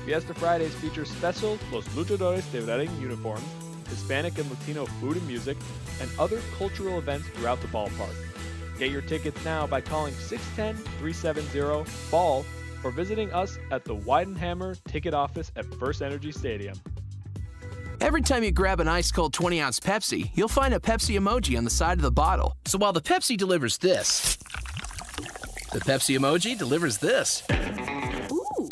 Fiesta Fridays feature special Los Luchadores de Reading uniforms, Hispanic and Latino food and music, and other cultural events throughout the ballpark. Get your tickets now by calling 610-370-BALL or visiting us at the Weidenhammer ticket office at FirstEnergy Stadium. Every time you grab an ice-cold 20-ounce Pepsi, you'll find a Pepsi emoji on the side of the bottle. So while the Pepsi delivers this, the Pepsi emoji delivers this. Ooh.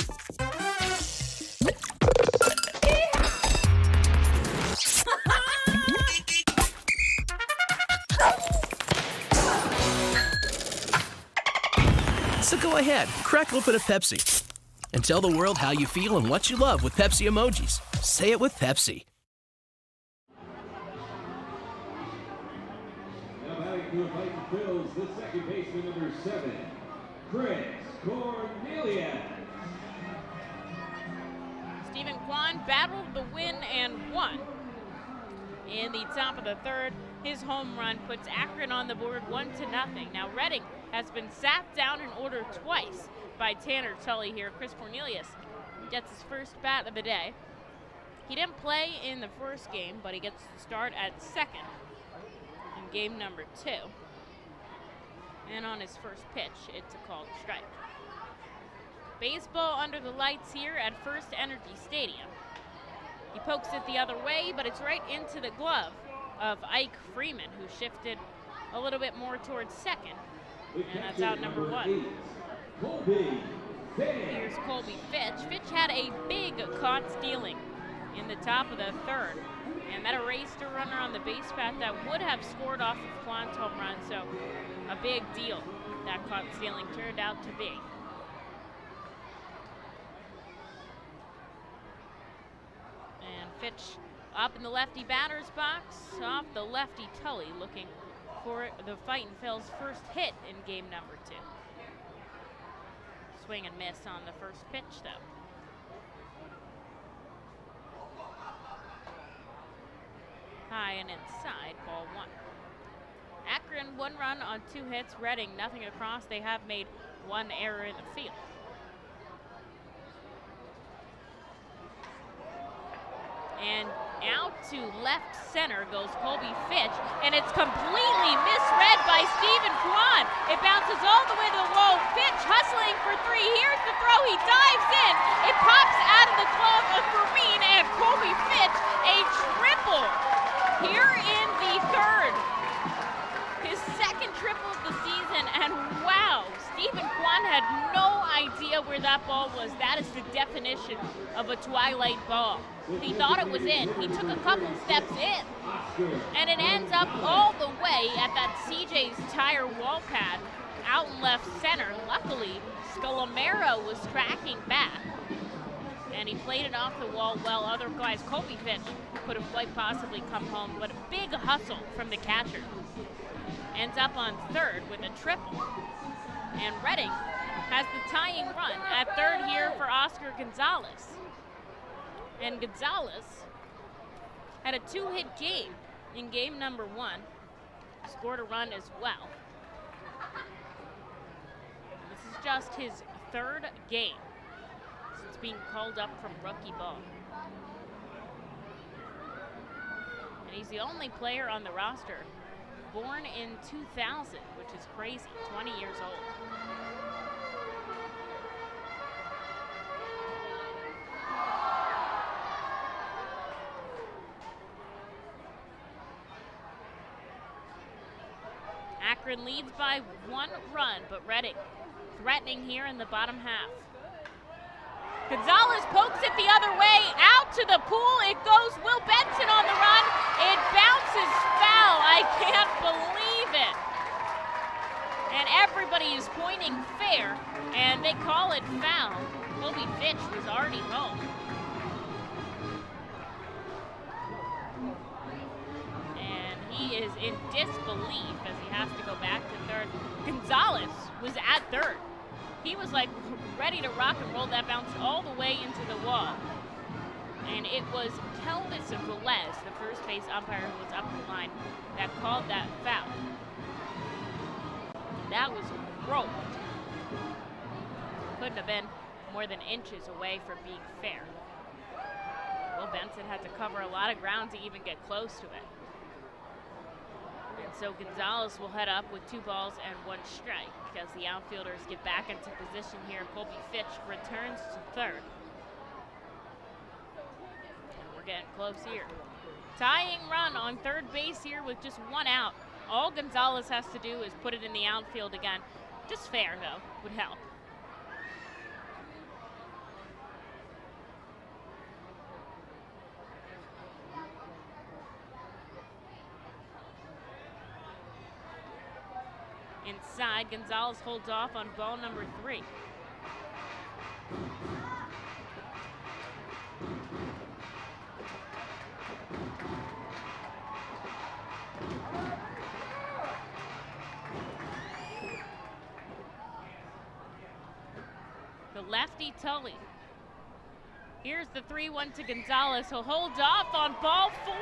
So go ahead, crack open a Pepsi and tell the world how you feel and what you love with Pepsi emojis. Say it with Pepsi. Now batting for the Fightin Phils, the second baseman, number 7, Chris Cornelius. Stephen Kwan battled the win and won. In the top of the third, his home run puts Akron on the board 1-0. Now Reading has been sat down in order twice by Tanner Tully here. Chris Cornelius gets his first bat of the day. He didn't play in the first game, but he gets to start at second in game number 2. And on his first pitch, it's a called strike. Baseball under the lights here at FirstEnergy Stadium. He pokes it the other way, but it's right into the glove of Ike Freeman, who shifted a little bit more towards second. And that's out number 1. Here's Colby Fitch. Fitch had a big caught stealing in the top of the third, and that erased a runner on the base path that would have scored off of Kwan's home run, so a big deal that caught stealing turned out to be. And Fitch up in the lefty batter's box, off the lefty Tully, looking for the Fightin Phils' first hit in game number 2. Swing and miss on the first pitch, though. High and inside, ball 1. Akron 1 run on 2 hits, Reading nothing across. They have made 1 error in the field. And out to left center goes Colby Fitch, and it's completely misread by Stephen Kwan. It bounces all the way to the wall. Fitch hustling for 3. Here's the throw. He dives in. It pops out of the glove of Vereen, and Colby Fitch a triple here in the third. His second triple of the season, and wow, Stephen Kwan had no idea where that ball was. That is the definition of a twilight ball. He thought it was in. He took a couple steps in, and it ends up all the way at that CJ's Tire wall pad out in left center. Luckily, Scalamero was tracking back, and he played it off the wall well. Otherwise, Colby Fitch could have quite possibly come home, but a big hustle from the catcher. Ends up on third with a triple. And Reading has the tying run at third here for Oscar Gonzalez. And Gonzalez had a 2-hit game in game number 1. Scored a run as well. This is just his 3rd game since being called up from rookie ball. And he's the only player on the roster born in 2000, which is crazy, 20 years old. Akron leads by 1 run, but Reading threatening here in the bottom half. Gonzalez pokes it the other way, out to the pool it goes. Will Benson on the run. It bounces foul. I can't believe it. And everybody is pointing fair, and they call it foul. Colby Fitch was already home. And he is in disbelief as he has to go back to third. Gonzalez was at third. He was like ready to rock and roll. That bounced all the way into the wall. And it was Kelvis Velez, the first base umpire who was up the line, that called that foul. That was roped. Couldn't have been more than inches away from being fair. Will Benson had to cover a lot of ground to even get close to it. And so Gonzalez will head up with 2 balls and 1 strike as the outfielders get back into position here. Colby Fitch returns to third. we're getting close here. Tying run on third base here with just one out. All Gonzalez has to do is put it in the outfield again. Just fair, though, would help. Inside, Gonzalez holds off on ball number 3. The lefty Tully. Here's the 3-1 to Gonzalez, who holds off on ball 4.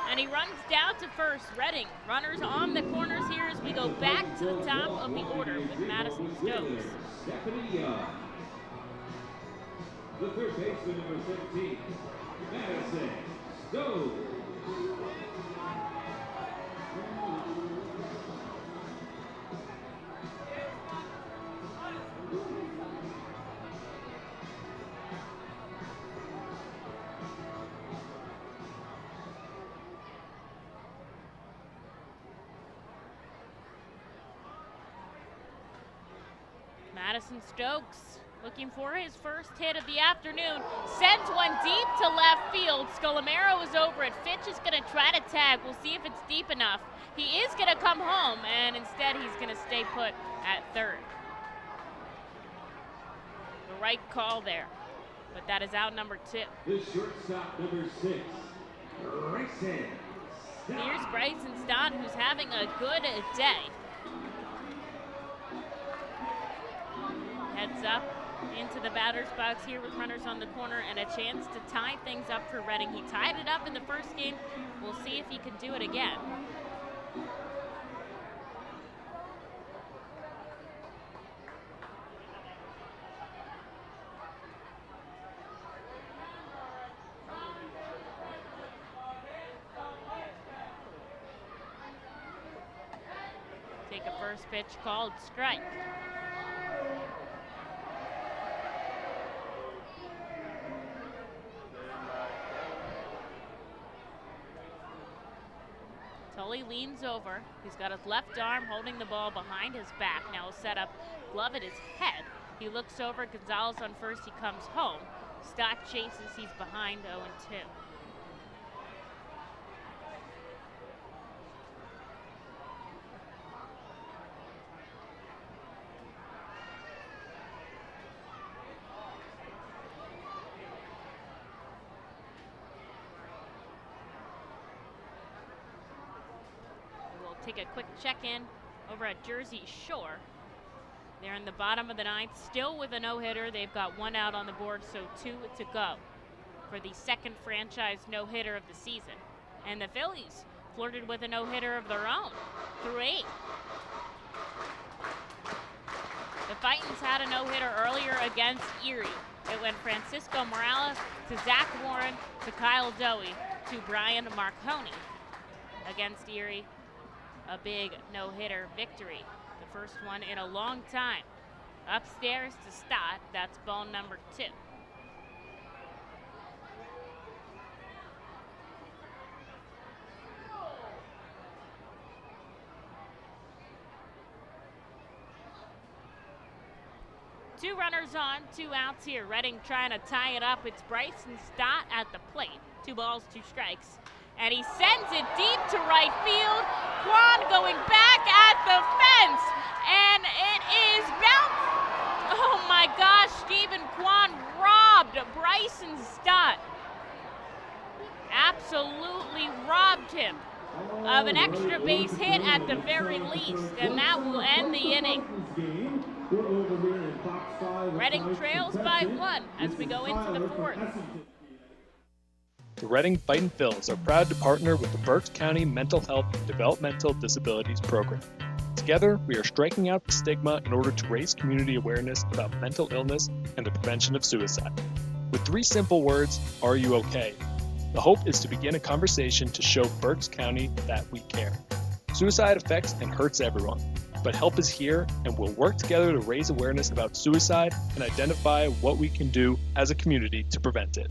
And he runs down to first. Reading, runners on the corners here as we go back to the top of the order with Madison Stokes. The third baseman, number 17, Madison Stokes. Madison Stokes looking for his first hit of the afternoon. Sends one deep to left field. Scolamero is over it. Fitch is going to try to tag. We'll see if it's deep enough. He is going to come home, and instead he's going to stay put at third. The right call there, but that is out number 2. The shortstop, number 6, Bryson Stott. Here's Bryson Stott, who's having a good day. Heads up into the batter's box here with runners on the corner and a chance to tie things up for Reading. He tied it up in the first game. We'll see if he can do it again. Take a first pitch called strike. Tully leans over. He's got his left arm holding the ball behind his back. Now he'll set up, glove at his head. He looks over, Gonzalez on first, he comes home. Stott chases, he's behind 0-2. Take a quick check-in over at Jersey Shore. They're in the bottom of the 9th, still with a no-hitter. They've got 1 out on the board, so 2 to go for the second franchise no-hitter of the season. And the Phillies flirted with a no-hitter of their own through 8. The Fightins had a no-hitter earlier against Erie. It went Francisco Morales to Zach Warren to Kyle Dowie to Brian Marconi against Erie. A big no-hitter victory, the first one in a long time. Upstairs to Stott, that's ball number 2. Two runners on, 2 outs here. Reading trying to tie it up. It's Bryson Stott at the plate. 2 balls, 2 strikes. And he sends it deep to right field. Quan going back at the fence. And it is bounced. Oh my gosh, Stephen Quan robbed Bryson Stott. Absolutely robbed him of an extra base hit at the very least. And that will end the inning. Reading trails by 1 as we go into the 4th. The Reading Fightin' Phils are proud to partner with the Berks County Mental Health and Developmental Disabilities Program. Together, we are striking out the stigma in order to raise community awareness about mental illness and the prevention of suicide. With 3 simple words, are you okay? The hope is to begin a conversation to show Berks County that we care. Suicide affects and hurts everyone, but help is here and we'll work together to raise awareness about suicide and identify what we can do as a community to prevent it.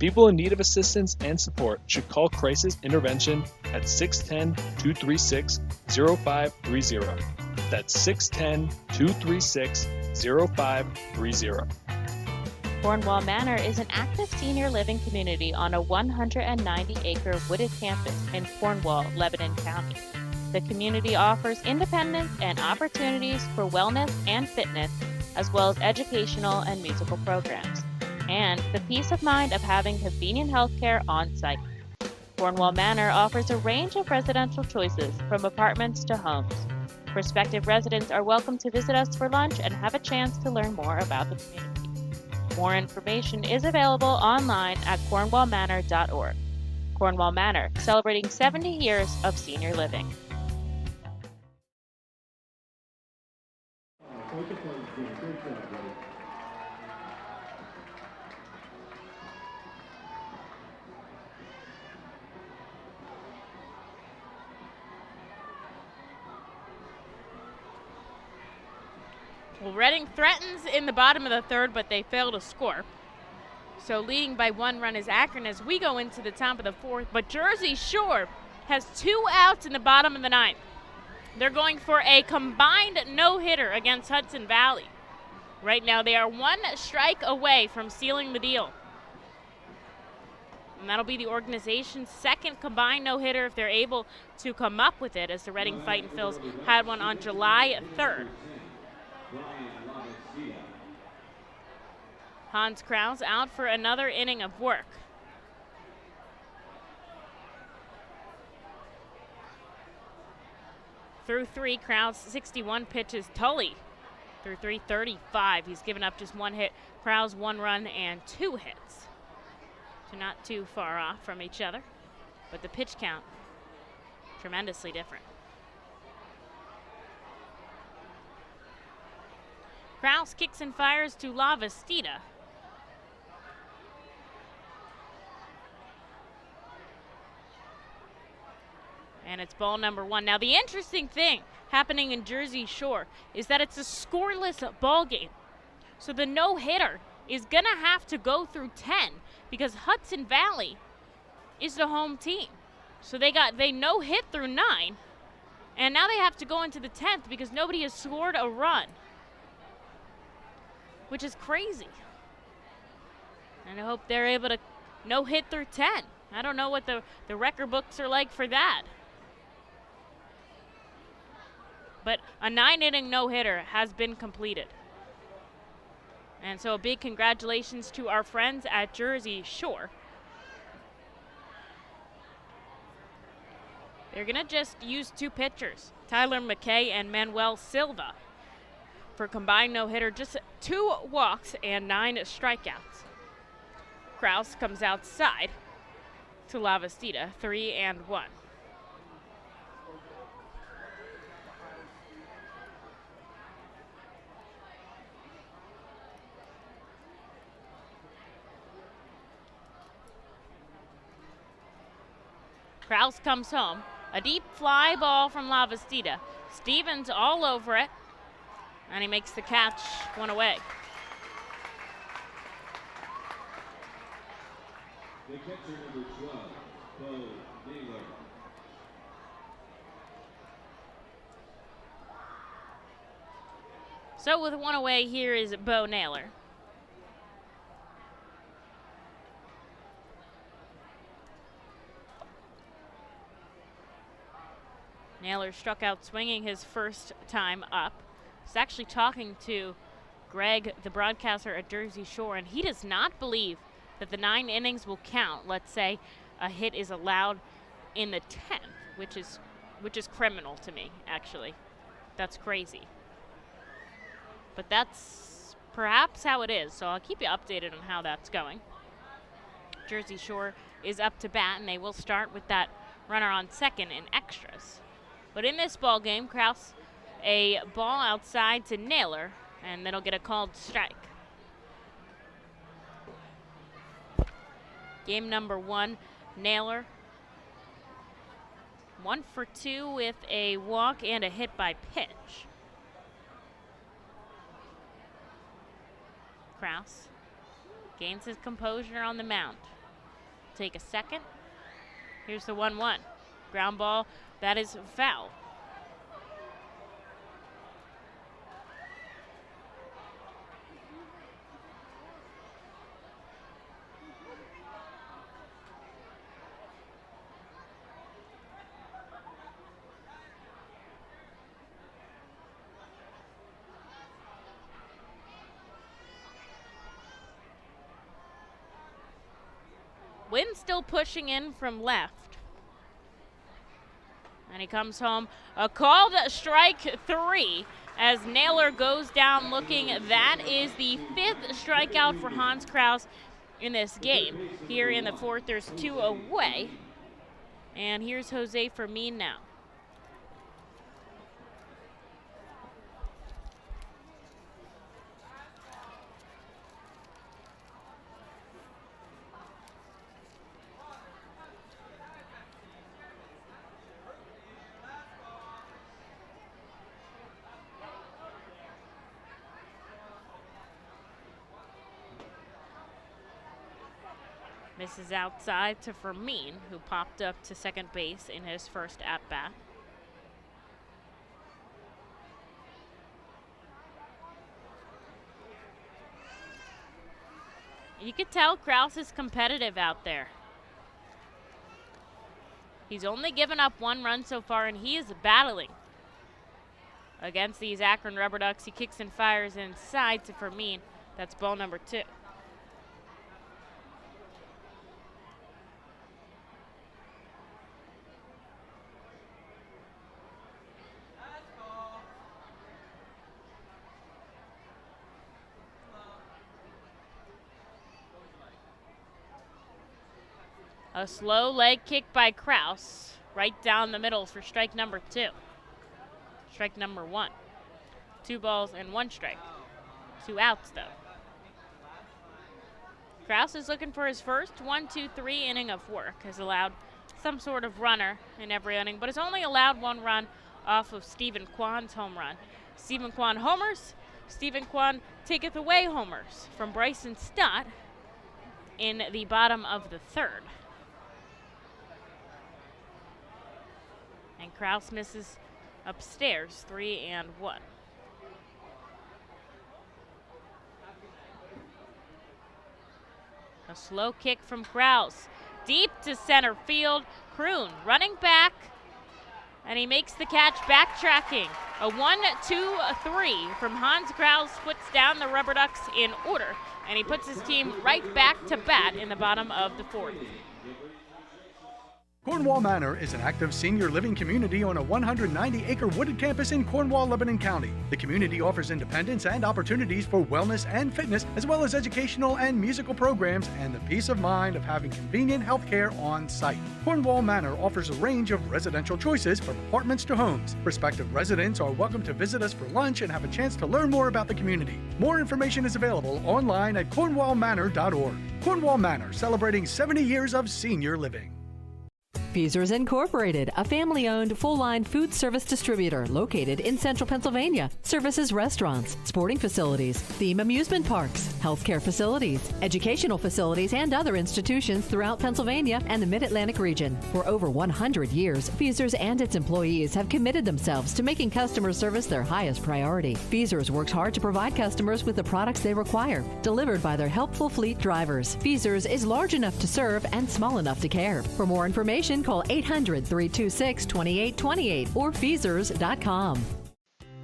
People in need of assistance and support should call Crisis Intervention at 610-236-0530. That's 610-236-0530. Cornwall Manor is an active senior living community on a 190-acre wooded campus in Cornwall, Lebanon County. The community offers independence and opportunities for wellness and fitness, as well as educational and musical programs, and the peace of mind of having convenient health care on site. Cornwall Manor offers a range of residential choices from apartments to homes. Prospective residents are welcome to visit us for lunch and have a chance to learn more about the community. More information is available online at cornwallmanor.org. Cornwall Manor, celebrating 70 years of senior living. Well, Reading threatens in the bottom of the third, but they fail to score. So leading by 1 run is Akron as we go into the top of the fourth. But Jersey Shore has 2 outs in the bottom of the ninth. They're going for a combined no-hitter against Hudson Valley. Right now they are 1 strike away from sealing the deal. And that'll be the organization's second combined no-hitter if they're able to come up with it, as the Reading Fightin' Phils had one on July 3rd. Hans Krause out for another inning of work. Through 3, Krause 61 pitches. Tully through 3, 35. He's given up just 1 hit. Krause 1 run and 2 hits. So not too far off from each other, but the pitch count tremendously different. Krause kicks and fires to La Vestita. And it's ball number 1. Now the interesting thing happening in Jersey Shore is that it's a scoreless ball game. So the no-hitter is going to have to go through 10 because Hudson Valley is the home team. So they no-hit through 9, and now they have to go into the 10th because nobody has scored a run, which is crazy. And I hope they're able to no-hit through 10. I don't know what the record books are like for that. But a 9-inning no-hitter has been completed. And so a big congratulations to our friends at Jersey Shore. They're going to just use 2 pitchers, Tyler McKay and Manuel Silva, for combined no-hitter, just 2 walks and 9 strikeouts. Krause comes outside to La Vestita, 3-1. Krause comes home. A deep fly ball from La Vestita. Stevens all over it, and he makes the catch, 1 away. The catcher number 12, Bo Naylor. So with 1 away, here is Bo Naylor. Naylor struck out swinging his first time up. He's actually talking to Greg, the broadcaster at Jersey Shore, and he does not believe that the 9 innings will count. Let's say a hit is allowed in the 10th, which is criminal to me, actually. That's crazy. But that's perhaps how it is, so I'll keep you updated on how that's going. Jersey Shore is up to bat, and they will start with that runner on second in extras. But in this ball game, Krause, a ball outside to Naylor, and then he'll get a called strike. Game number 1, Naylor 1 for 2 with a walk and a hit by pitch. Krause gains his composure on the mound. take a second. Here's the 1-1. Ground ball, that is foul. Wind still pushing in from left. And he comes home. A called strike 3 as Naylor goes down looking. That is the 5th strikeout for Hans Kraus in this game. Here in the 4th, there's 2 away. And here's Jose Fermin now. Misses outside to Fermin, who popped up to second base in his first at-bat. You could tell Kraus is competitive out there. He's only given up 1 run so far, and he is battling against these Akron RubberDucks. He kicks and fires inside to Fermin. That's ball number 2. A slow leg kick by Kraus, right down the middle for strike number 2. Strike number 1. 2 balls and 1 strike. 2 outs, though. Kraus is looking for his first 1-2-3 inning of work. Has allowed some sort of runner in every inning, but has only allowed 1 run off of Stephen Kwan's home run. Stephen Kwan homers. Stephen Kwan taketh away homers from Bryson Stott in the bottom of the 3rd. And Kraus misses upstairs, 3-1. A slow kick from Kraus. Deep to center field. Kroon running back. And he makes the catch, backtracking. A 1-2-3 from Hans Kraus puts down the RubberDucks in order. And he puts his team right back to bat in the bottom of the 4th. Cornwall Manor is an active senior living community on a 190-acre wooded campus in Cornwall, Lebanon County. The community offers independence and opportunities for wellness and fitness, as well as educational and musical programs, and the peace of mind of having convenient health care on site. Cornwall Manor offers a range of residential choices from apartments to homes. Prospective residents are welcome to visit us for lunch and have a chance to learn more about the community. More information is available online at cornwallmanor.org. Cornwall Manor, celebrating 70 years of senior living. Feasers Incorporated, a family-owned, full-line food service distributor located in central Pennsylvania. Services restaurants, sporting facilities, theme amusement parks, healthcare facilities, educational facilities, and other institutions throughout Pennsylvania and the Mid-Atlantic region. For over 100 years, Feasers and its employees have committed themselves to making customer service their highest priority. Feasers works hard to provide customers with the products they require, delivered by their helpful fleet drivers. Feasers is large enough to serve and small enough to care. For more information, call 800-326-2828 or Feasers.com.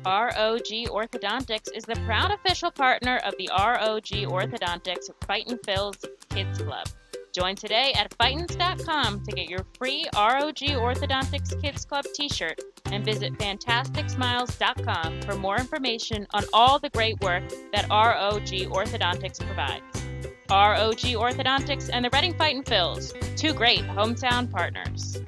ROG Orthodontics is the proud official partner of the ROG Orthodontics Fightin Phil's Kids Club. Join today at Fightins.com to get your free ROG Orthodontics Kids Club t-shirt and visit FantasticSmiles.com for more information on all the great work that ROG Orthodontics provides. ROG Orthodontics and the Reading Fightin Phils, 2 great hometown partners.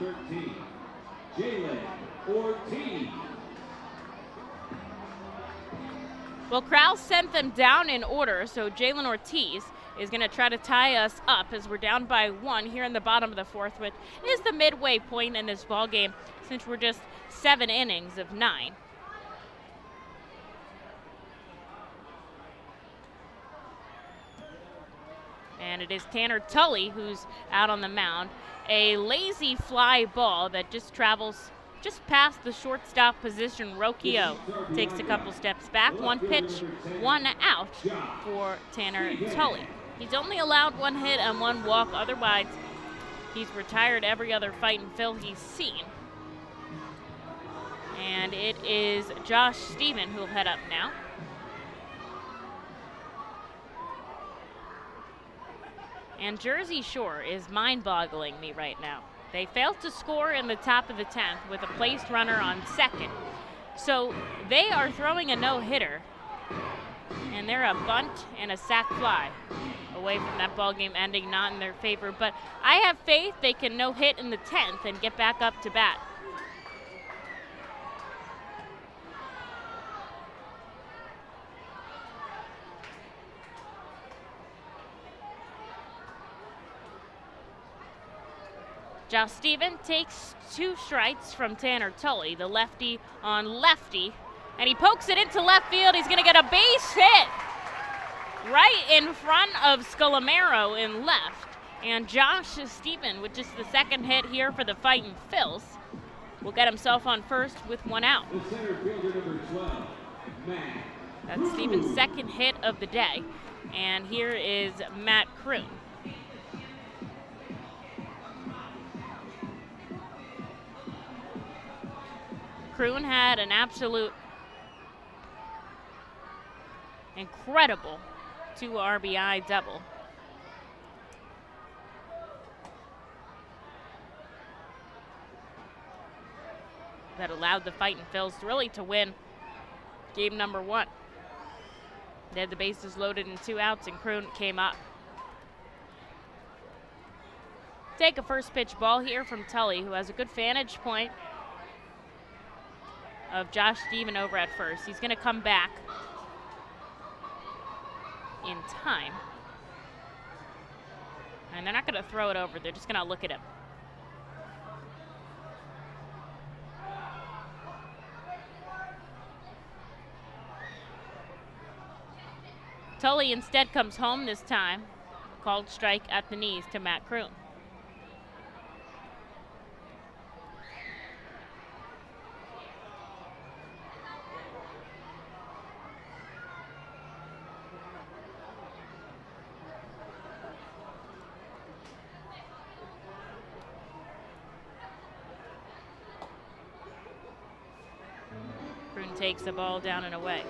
13, Jalen Ortiz. Well, Krause sent them down in order, so Jalen Ortiz is going to try to tie us up as we're down by 1 here in the bottom of the 4th, which is the midway point in this ball game since we're just 7 innings of 9. And it is Tanner Tully who's out on the mound. A lazy fly ball that just travels just past the shortstop position. Rocchio takes a couple steps back. 1 pitch, 1 out for Tanner Tully. He's only allowed 1 hit and 1 walk. Otherwise, he's retired every other fight and fill he's seen. And it is Josh Stephen who'll head up now. And Jersey Shore is mind-boggling me right now. They failed to score in the top of the 10th with a placed runner on second. So they are throwing a no-hitter, and they're a bunt and a sac fly away from that ball game ending not in their favor. But I have faith they can no-hit in the 10th and get back up to bat. Josh Stephen takes 2 strikes from Tanner Tully, the lefty on lefty, and he pokes it into left field. He's going to get a base hit right in front of Scolamero in left. And Josh Stephen, with just the 2nd hit here for the Fightin' Phils, will get himself on first with 1 out. That's Stephen's 2nd hit of the day. And here is Matt Kroon. Kroon had an absolute incredible 2 RBI double. That allowed the Fightin' Phils really to win game number 1. They had the bases loaded and 2 outs, and Kroon came up. Take a first pitch ball here from Tully, who has a good vantage point of Josh Stephen over at first. He's going to come back in time. And they're not going to throw it over. They're just going to look at him. Tully instead comes home this time. Called strike at the knees to Matt Kroon. Takes the ball down and away.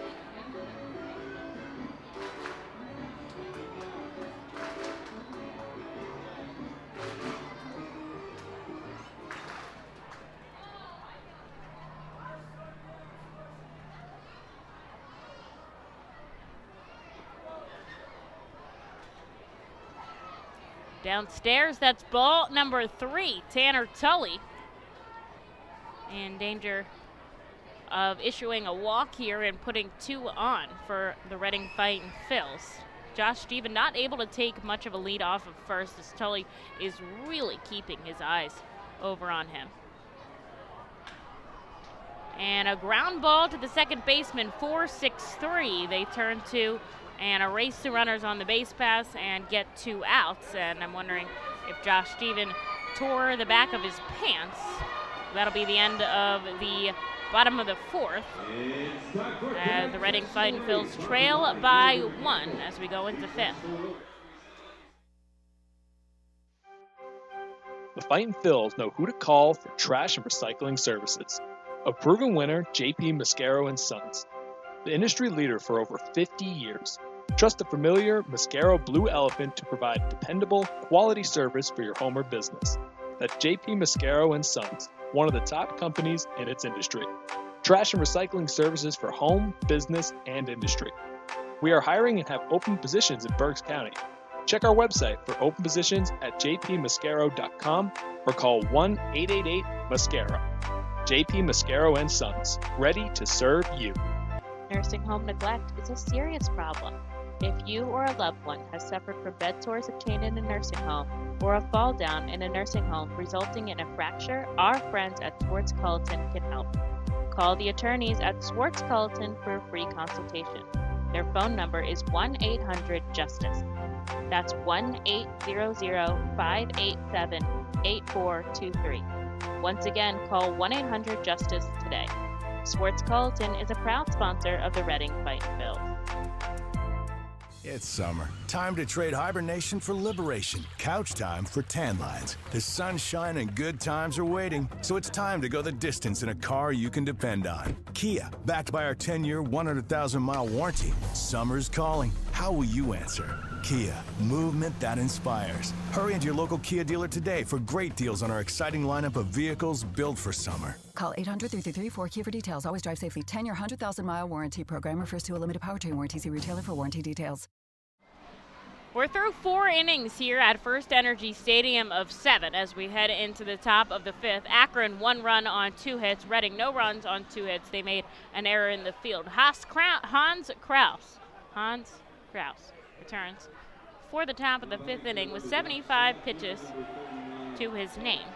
Downstairs, that's ball number 3, Tanner Tully. In danger of issuing a walk here and putting 2 on for the Reading Fightin' Phils. Josh Stephen not able to take much of a lead off of first as Tully is really keeping his eyes over on him. And a ground ball to the second baseman, 4-6-3. They turn to and erase the runners on the base pass and get 2 outs. And I'm wondering if Josh Stephen tore the back of his pants. That'll be the end of the bottom of the 4th, as the Reading Fightin' Phils trail by 1 as we go into 5th. The Fightin' Phils know who to call for trash and recycling services. A proven winner, JP Mascaro & Sons. The industry leader for over 50 years. Trust the familiar Mascaro Blue Elephant to provide dependable, quality service for your home or business. That's JP Mascaro & Sons, one of the top companies in its industry. Trash and recycling services for home, business, and industry. We are hiring and have open positions in Berks County. Check our website for open positions at jpmascaro.com or call 1-888-MASCARO. JP Mascaro and Sons, ready to serve you. Nursing home neglect is a serious problem. If you or a loved one has suffered from bed sores obtained in a nursing home or a fall down in a nursing home resulting in a fracture, our friends at Swartz Culleton can help. Call the attorneys at Swartz Culleton for a free consultation. Their phone number is 1-800-JUSTICE. That's 1-800-587-8423. Once again, call 1-800-JUSTICE today. Swartz Culleton is a proud sponsor of the Reading Fightin' Phils. It's summer. Time to trade hibernation for liberation. Couch time for tan lines. The sunshine and good times are waiting, so it's time to go the distance in a car you can depend on. Kia, backed by our 10-year, 100,000-mile warranty. Summer's calling. How will you answer? Kia, movement that inspires. Hurry into your local Kia dealer today for great deals on our exciting lineup of vehicles built for summer. Call 800-333-4KIA for details. Always drive safely. 10-year, 100,000-mile warranty program refers to a limited powertrain warranty. See retailer for warranty details. We're through 4 innings here at FirstEnergy Stadium of 7 as we head into the top of the 5th. Akron 1 run on 2 hits. Reading no runs on 2 hits. They made an error in the field. Hans Kraus returns for the top of the 5th inning with 75 pitches to his name.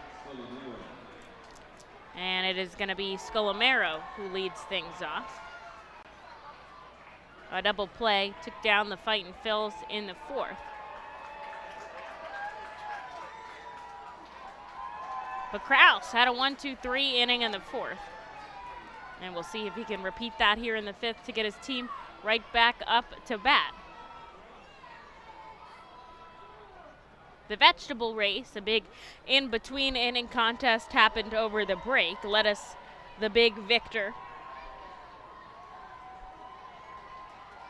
And it is going to be Scolomero who leads things off. A double play took down the Fightin' Phils in the 4th. But Kraus had a 1-2-3 inning in the 4th. And we'll see if he can repeat that here in the 5th to get his team right back up to bat. The vegetable race, a big in-between inning contest, happened over the break. Let us the big victor.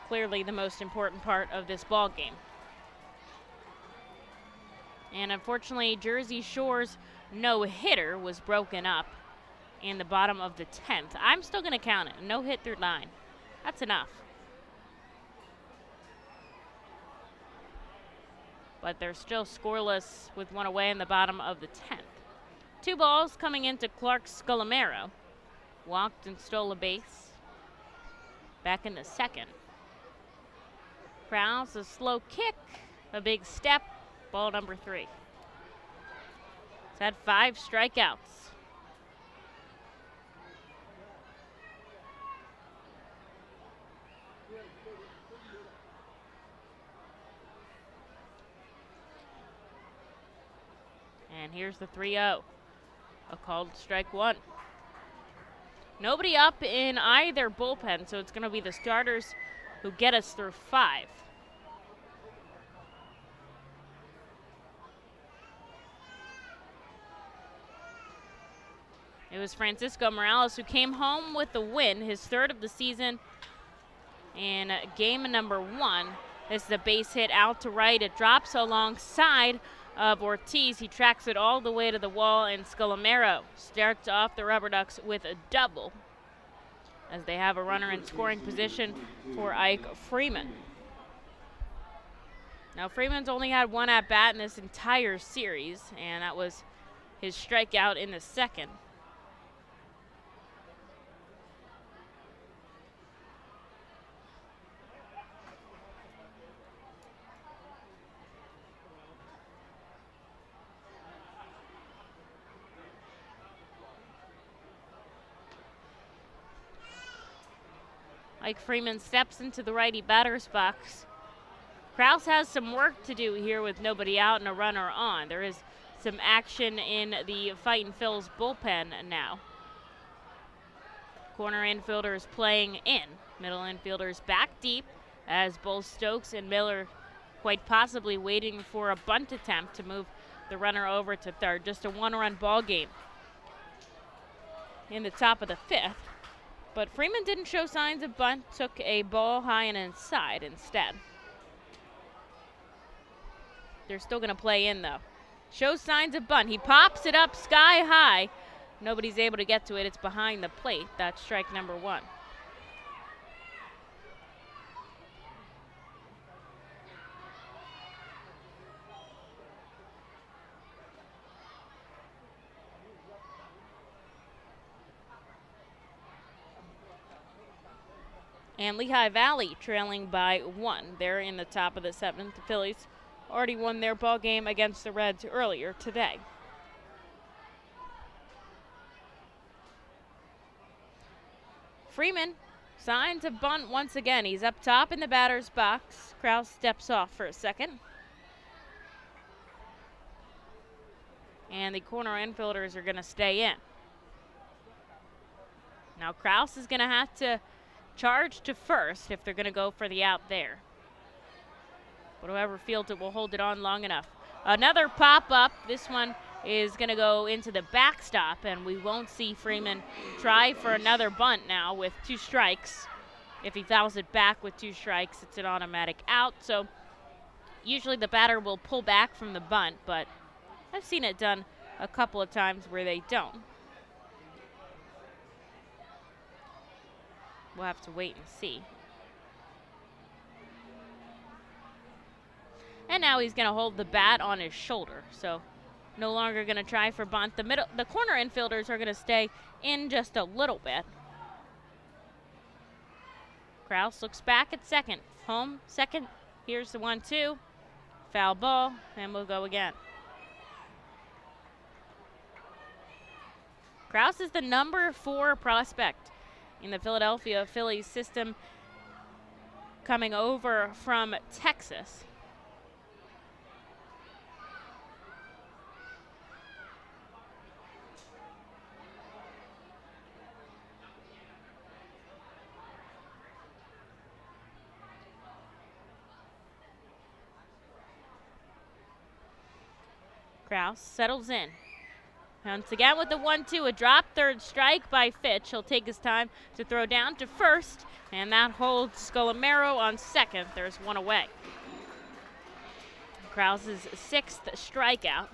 Clearly the most important part of this ball game. And unfortunately, Jersey Shore's no-hitter was broken up in the bottom of the 10th. I'm still going to count it. No hit through 9. That's enough. But they're still scoreless with 1 away in the bottom of the 10th. 2 balls coming into Clark Scolomero. Walked and stole a base. Back in the 2nd. Kraus, a slow kick, a big step, ball number 3. He's had 5 strikeouts. And here's the 3-0, a called strike 1. Nobody up in either bullpen, so it's going to be the starters who get us through 5. It was Francisco Morales who came home with the win, his 3rd of the season in game number 1. This is a base hit out to right. It drops alongside of Ortiz. He tracks it all the way to the wall, and Scolomero starts off the RubberDucks with a double as they have a runner in scoring position for Ike Freeman. Now, Freeman's only had 1 at-bat in this entire series, and that was his strikeout in the 2nd. Ike Freeman steps into the righty batter's box. Kraus has some work to do here with nobody out and a runner on. There is some action in the Fightin' Phils bullpen now. Corner infielder is playing in. Middle infielders back deep as both Stokes and Miller quite possibly waiting for a bunt attempt to move the runner over to 3rd. Just a 1-run ball game in the top of the 5th. But Freeman didn't show signs of bunt, took a ball high and inside instead. They're still going to play in, though. Shows signs of bunt. He pops it up sky high. Nobody's able to get to it. It's behind the plate. That's strike number 1. And Lehigh Valley trailing by 1. They're in the top of the 7th. The Phillies already won their ball game against the Reds earlier today. Freeman signs a bunt once again. He's up top in the batter's box. Kraus steps off for a second. And the corner infielders are going to stay in. Now Kraus is going to have to charge to first if they're going to go for the out there. But whoever fields it will hold it on long enough. Another pop-up. This one is going to go into the backstop, and we won't see Freeman try for another bunt now with 2 strikes. If he fouls it back with 2 strikes, it's an automatic out. So usually the batter will pull back from the bunt, but I've seen it done a couple of times where they don't. We'll have to wait and see. And now he's going to hold the bat on his shoulder, so no longer going to try for bunt. The corner infielders are going to stay in just a little bit. Kraus looks back at second. Home, second. Here's the 1-2. Foul ball, and we'll go again. Kraus is the number 4 prospect in the Philadelphia Phillies system, coming over from Texas. Kraus settles in. Once again with the 1-2, a drop, third strike by Fitch. He'll take his time to throw down to first, and that holds Scolamero on second. There's 1 away. Kraus's 6th strikeout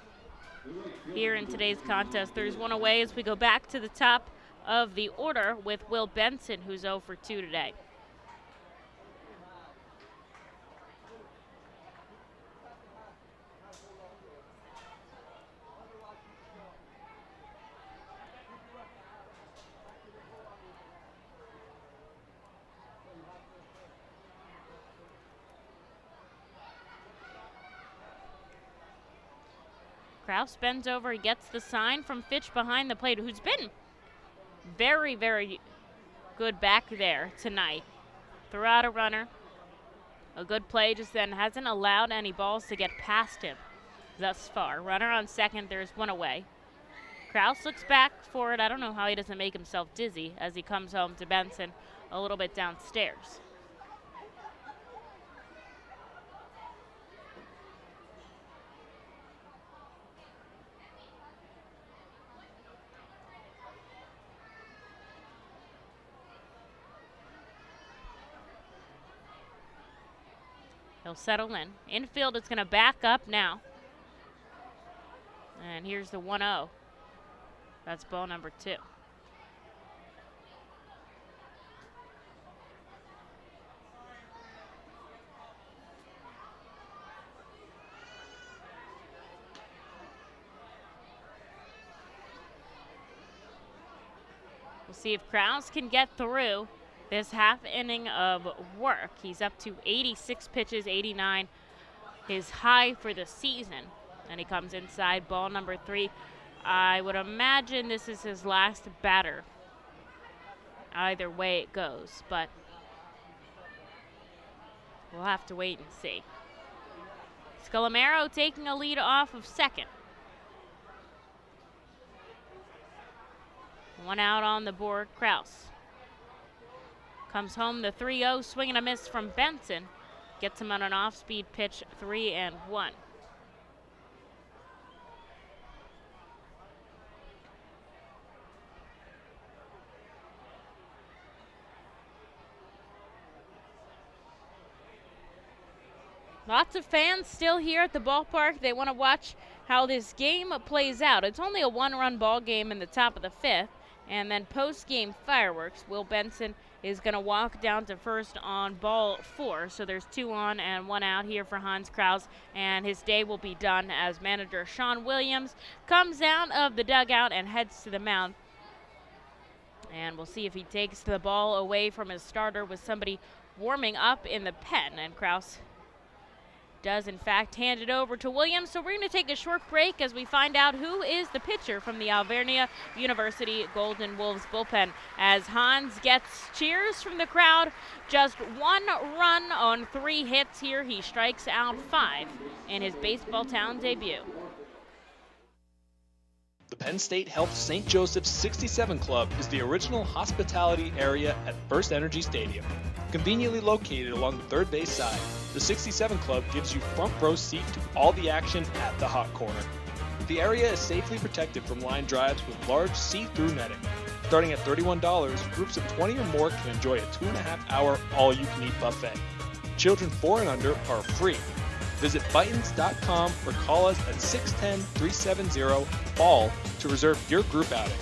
here in today's contest. There's 1 away as we go back to the top of the order with Will Benson, who's 0 for 2 today. Kraus bends over, he gets the sign from Fitch behind the plate, who's been very, very good back there tonight. Threw out a runner. A good play, just then hasn't allowed any balls to get past him thus far. Runner on second, there's 1 away. Kraus looks back for it. I don't know how he doesn't make himself dizzy as he comes home to Benson a little bit downstairs. He'll settle in. Infield is going to back up now. And here's the 1-0. That's ball number 2. We'll see if Kraus can get through this half inning of work. He's up to 86 pitches, 89 his high for the season. And he comes inside, ball number 3. I would imagine this is his last batter. Either way it goes, but we'll have to wait and see. Scolamero taking a lead off of second. 1 out on the board, Kraus. Comes home the 3-0, swing and a miss from Benson. Gets him on an off-speed pitch, 3-1. Lots of fans still here at the ballpark. They want to watch how this game plays out. It's only a 1-run ball game in the top of the 5th. And then post-game fireworks. Will Benson is going to walk down to first on ball 4. So there's 2 on and 1 out here for Hans Kraus. And his day will be done as manager Sean Williams comes out of the dugout and heads to the mound. And we'll see if he takes the ball away from his starter with somebody warming up in the pen. And Kraus does, in fact, hand it over to Williams. So we're going to take a short break as we find out who is the pitcher from the Alvernia University Golden Wolves bullpen. As Hans gets cheers from the crowd, just 1 run on 3 hits here. He strikes out 5 in his Baseball Town debut. The Penn State Health St. Joseph's 67 Club is the original hospitality area at FirstEnergy Stadium. Conveniently located along the third base side, the 67 Club gives you front row seat to all the action at the hot corner. The area is safely protected from line drives with large see-through netting. Starting at $31, groups of 20 or more can enjoy a 2.5-hour all-you-can-eat buffet. Children 4 and under are free. Visit Fightins.com or call us at 610-370-FALL to reserve your group outing.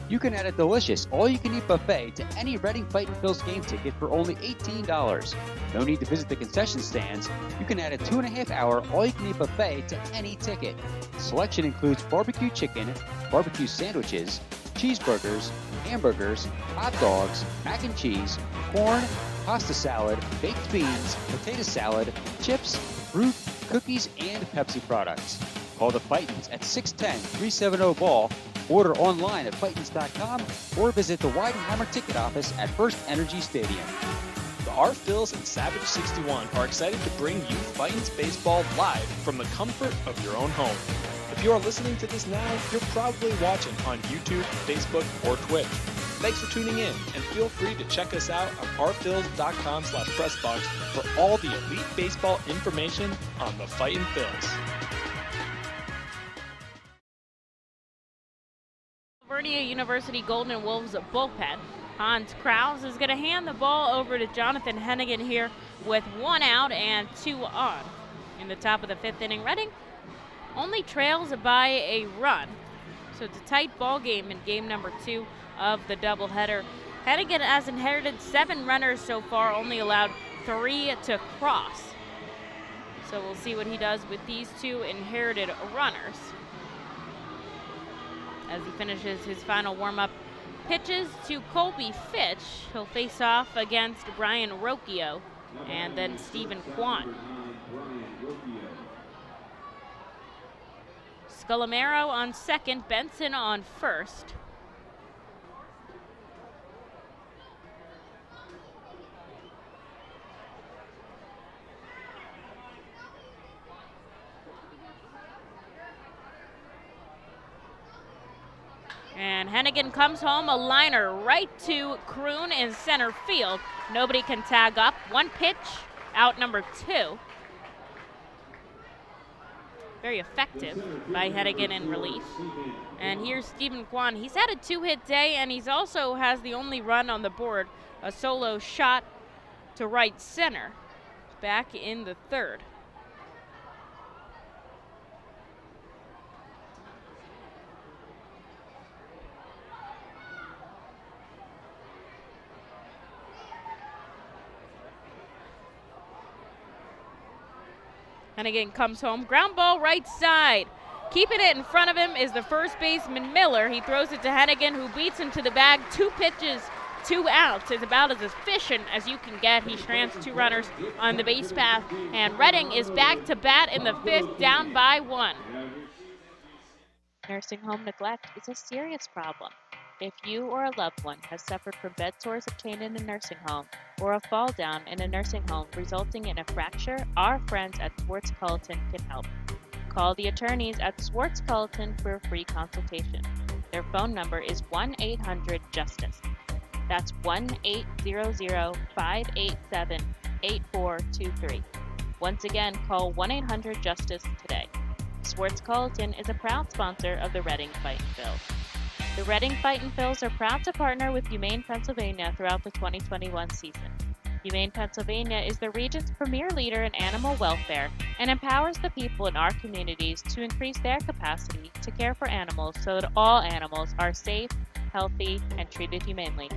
You can add a delicious all-you-can-eat buffet to any Reading Fightin' Phils game ticket for only $18. No need to visit the concession stands. You can add a 2.5-hour all-you-can-eat buffet to any ticket. Selection includes barbecue chicken, barbecue sandwiches, cheeseburgers, hamburgers, hot dogs, mac and cheese, corn, pasta salad, baked beans, potato salad, chips, fruit, cookies, and Pepsi products. Call the Fightins at 610-370-BALL, order online at Fightins.com, or visit the Weidenheimer ticket office at FirstEnergy Stadium. The R-Phils and Savage 61 are excited to bring you Fightins baseball live from the comfort of your own home. If you are listening to this now, you're probably watching on YouTube, Facebook, or Twitch. Thanks for tuning in, and feel free to check us out at rphils.com/pressbox for all the elite baseball information on the Fightin' Phils. Alvernia University Golden Wolves bullpen. Hans Kraus is going to hand the ball over to Jonathan Hennigan here with 1 out and 2 on. In the top of the 5th inning, Reading only trails by a run. So it's a tight ball game in game number 2 of the doubleheader. Hennigan has inherited 7 runners so far, only allowed 3 to cross. So we'll see what he does with these 2 inherited runners as he finishes his final warm-up. Pitches to Colby Fitch. He'll face off against Brian Rocchio and then Stephen Kwan. Sculamero on second, Benson on first. And Hennigan comes home, a liner right to Kroon in center field. Nobody can tag up. 1 pitch, out number 2. Very effective by Hennigan in relief. And here's Stephen Kwan. He's had a 2-hit day, and he's also has the only run on the board, a solo shot to right center, back in the 3rd. Hennigan comes home, ground ball right side. Keeping it in front of him is the first baseman Miller. He throws it to Hennigan, who beats him to the bag. 2 pitches, 2 outs. It's about as efficient as you can get. He strands 2 runners on the base path, and Reading is back to bat in the 5th, down by 1. Nursing home neglect is a serious problem. If you or a loved one has suffered from bed sores obtained in a nursing home or a fall down in a nursing home resulting in a fracture, our friends at Swartz-Culleton can help. Call the attorneys at Swartz-Culleton for a free consultation. Their phone number is 1-800-JUSTICE. That's 1-800-587-8423. Once again, call 1-800-JUSTICE today. Swartz-Culleton is a proud sponsor of the Reading Fightin' Phils. The Reading Fightin' Phils are proud to partner with Humane Pennsylvania throughout the 2021 season. Humane Pennsylvania is the region's premier leader in animal welfare and empowers the people in our communities to increase their capacity to care for animals so that all animals are safe, healthy, and treated humanely.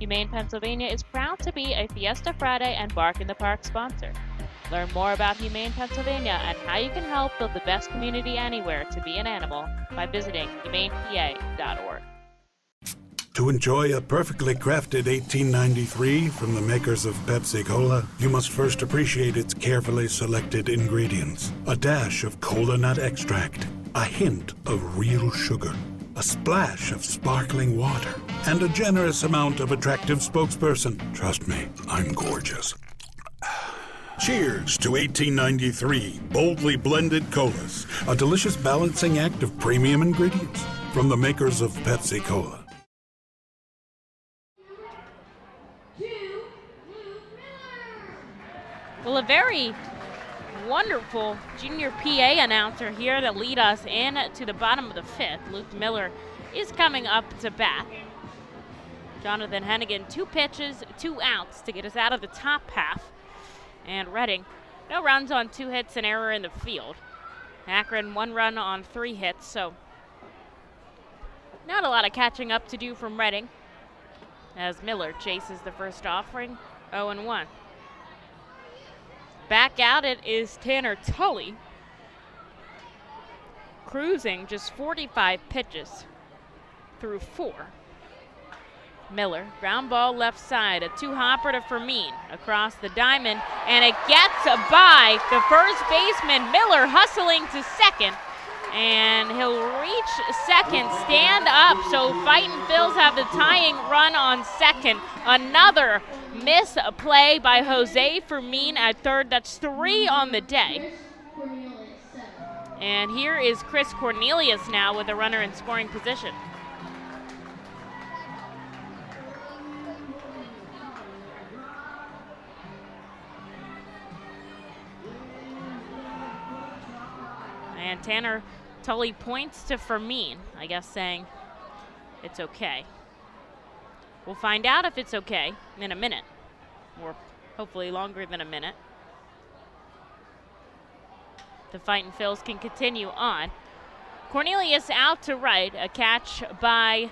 Humane Pennsylvania is proud to be a Fiesta Friday and Bark in the Park sponsor. Learn more about Humane Pennsylvania and how you can help build the best community anywhere to be an animal by visiting humanepa.org. To enjoy a perfectly crafted 1893 from the makers of Pepsi Cola, you must first appreciate its carefully selected ingredients. A dash of cola nut extract, a hint of real sugar, a splash of sparkling water, and a generous amount of attractive spokesperson. Trust me, I'm gorgeous. Cheers to 1893 boldly blended colas, a delicious balancing act of premium ingredients from the makers of Pepsi Cola. Well, a very wonderful junior PA announcer here to lead us in to the bottom of the fifth. Luke Miller is coming up to bat. Jonathan Hennigan, 2 pitches, 2 outs to get us out of the top half. And Reading, no runs on 2 hits, an error in the field. Akron, 1 run on 3 hits, so not a lot of catching up to do from Reading as Miller chases the first offering, 0-1. Back out it is Tanner Tully, cruising just 45 pitches through 4. Miller, ground ball left side, a 2-hopper to Fermin across the diamond, and it gets by the first baseman. Miller hustling to second, and he'll reach second, stand up, so Fightin Phils have the tying run on second. Another misplay by Jose Fermin at third. That's 3 on the day. And here is Chris Cornelius now with a runner in scoring position. And Tanner Tully points to Fermin, I guess saying it's okay. We'll find out if it's okay in a minute, or hopefully longer than a minute. The Fightin Phils can continue on. Cornelius out to right, a catch by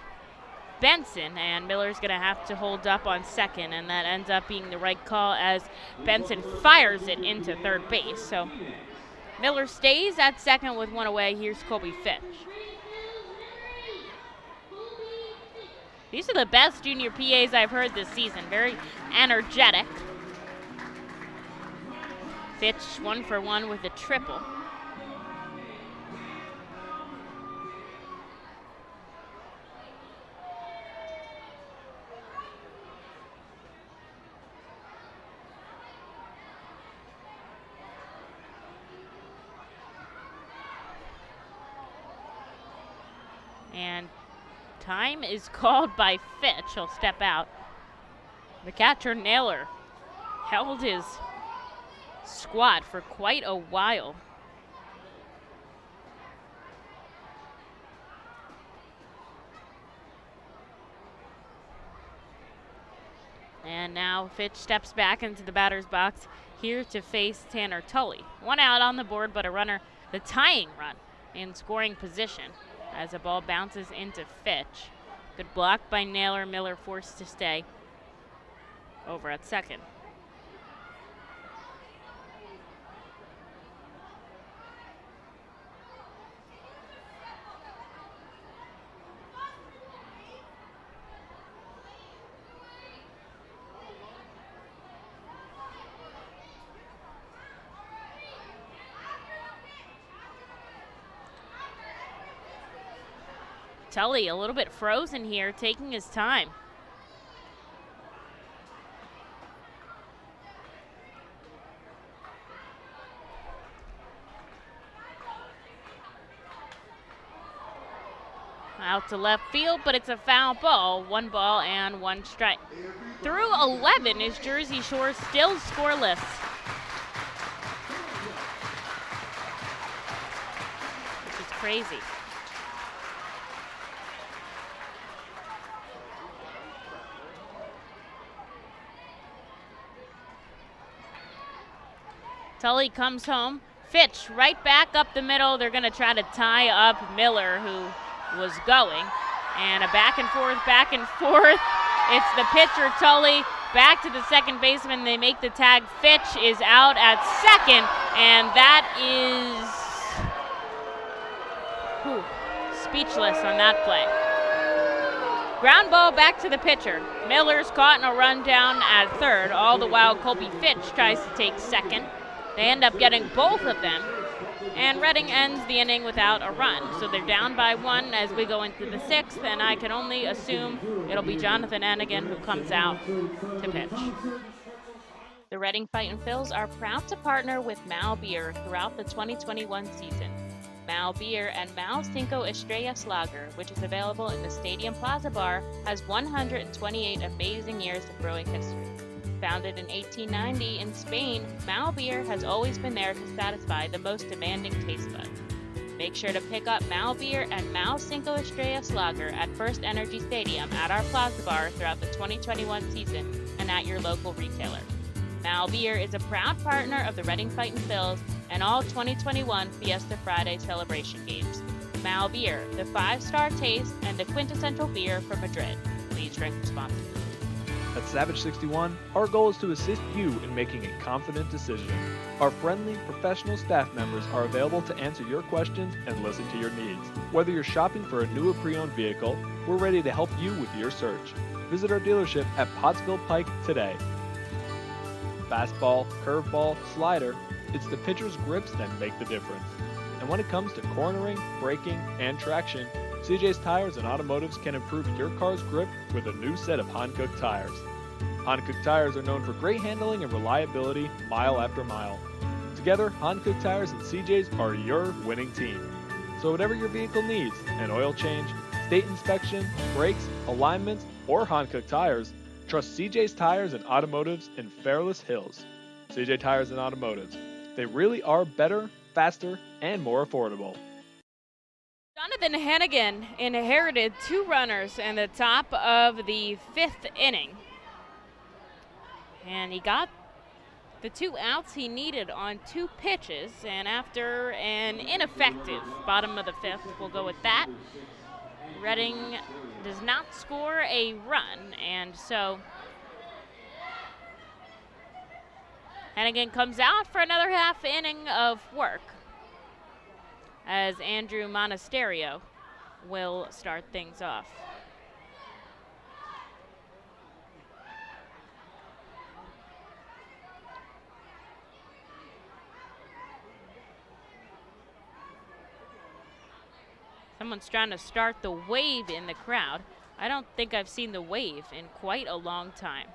Benson, and Miller's going to have to hold up on second, and that ends up being the right call as Benson fires it into third base. So Miller stays at second with 1 away. Here's Colby Fitch. These are the best junior PAs I've heard this season. Very energetic. Fitch 1 for 1 with a triple. And time is called by Fitch. He'll step out. The catcher, Naylor, held his squat for quite a while. And now Fitch steps back into the batter's box here to face Tanner Tully. 1 out on the board, but a runner, the tying run, in scoring position as the ball bounces into Fitch. Good block by Naylor. Miller forced to stay over at second. Tully a little bit frozen here, taking his time. Out to left field, but it's a foul ball. 1 ball and 1 strike. Through 11 is Jersey Shore still scoreless. Which is crazy. Tully comes home. Fitch right back up the middle. They're going to try to tie up Miller, who was going. And a back and forth, back and forth. It's the pitcher, Tully, back to the second baseman. They make the tag. Fitch is out at second, and that is speechless on that play. Ground ball back to the pitcher. Miller's caught in a rundown at third. All the while, Colby Fitch tries to take second. They end up getting both of them. And Reading ends the inning without a run. So they're down by 1 as we go into the 6th, and I can only assume it'll be Jonathan Hennigan who comes out to pitch. The Reading Fightin' Phils are proud to partner with Mao Beer throughout the 2021 season. Mao Beer and Mao Cinco Estrellas Lager, which is available in the Stadium Plaza Bar, has 128 amazing years of brewing history. Founded in 1890 in Spain, Mao Beer has always been there to satisfy the most demanding taste buds. Make sure to pick up Mao Beer and Mao Cinco Estrellas Lager at FirstEnergy Stadium at our Plaza Bar throughout the 2021 season and at your local retailer. Mao Beer is a proud partner of the Reading Fightin' Phils and all 2021 Fiesta Friday celebration games. Mao Beer, the 5-star taste and the quintessential beer from Madrid. Please drink responsibly. At Savage 61, our goal is to assist you in making a confident decision. Our friendly, professional staff members are available to answer your questions and listen to your needs. Whether you're shopping for a new or pre-owned vehicle, we're ready to help you with your search. Visit our dealership at Pottsville Pike today. Fastball, curveball, slider, it's the pitcher's grips that make the difference. And when it comes to cornering, braking, and traction, CJ's Tires and Automotives can improve your car's grip with a new set of Hankook tires. Hankook tires are known for great handling and reliability mile after mile. Together, Hankook Tires and CJ's are your winning team. So whatever your vehicle needs, an oil change, state inspection, brakes, alignments, or Hankook tires, trust CJ's Tires and Automotives in Fairless Hills. CJ Tires and Automotives. They really are better, faster, and more affordable. Jonathan Hennigan inherited 2 runners in the top of the 5th inning. And he got the 2 outs he needed on 2 pitches. And after an ineffective bottom of the 5th, we'll go with that, Reading does not score a run. And so Hennigan comes out for another half inning of work, as Andrew Monasterio will start things off. Someone's trying to start the wave in the crowd. I don't think I've seen the wave in quite a long time.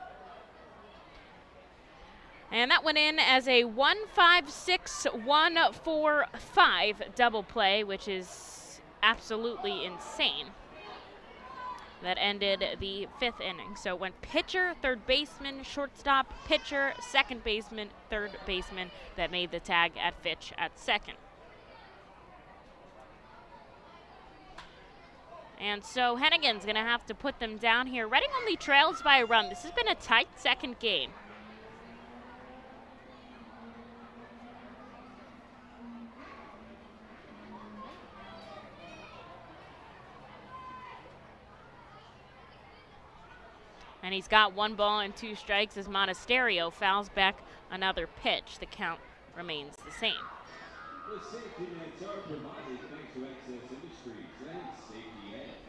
And that went in as a 1-5-6-1-4-5 double play, which is absolutely insane. That ended the 5th inning. So it went pitcher, third baseman, shortstop, pitcher, second baseman, third baseman that made the tag at Fitch at second. And so Hennigan's going to have to put them down here. Reading only trails by a run. This has been a tight second game. And he's got 1 ball and 2 strikes as Monasterio fouls back another pitch. The count remains the same. The safety nets are provided thanks to Access Industries and Safety Edge.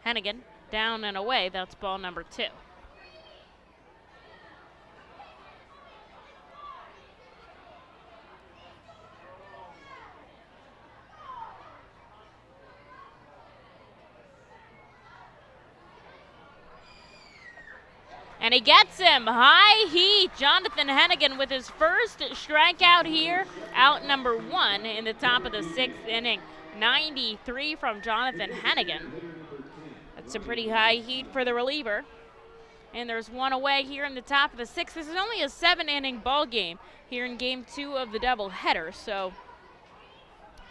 Hennigan down and away. That's ball number 2. And he gets him. High heat. Jonathan Hennigan with his first strikeout here. Out number 1 in the top of the 6th inning. 93 from Jonathan Hennigan. That's some pretty high heat for the reliever. And there's 1 away here in the top of the 6th. This is only a 7-inning ball game here in game 2 of the doubleheader. So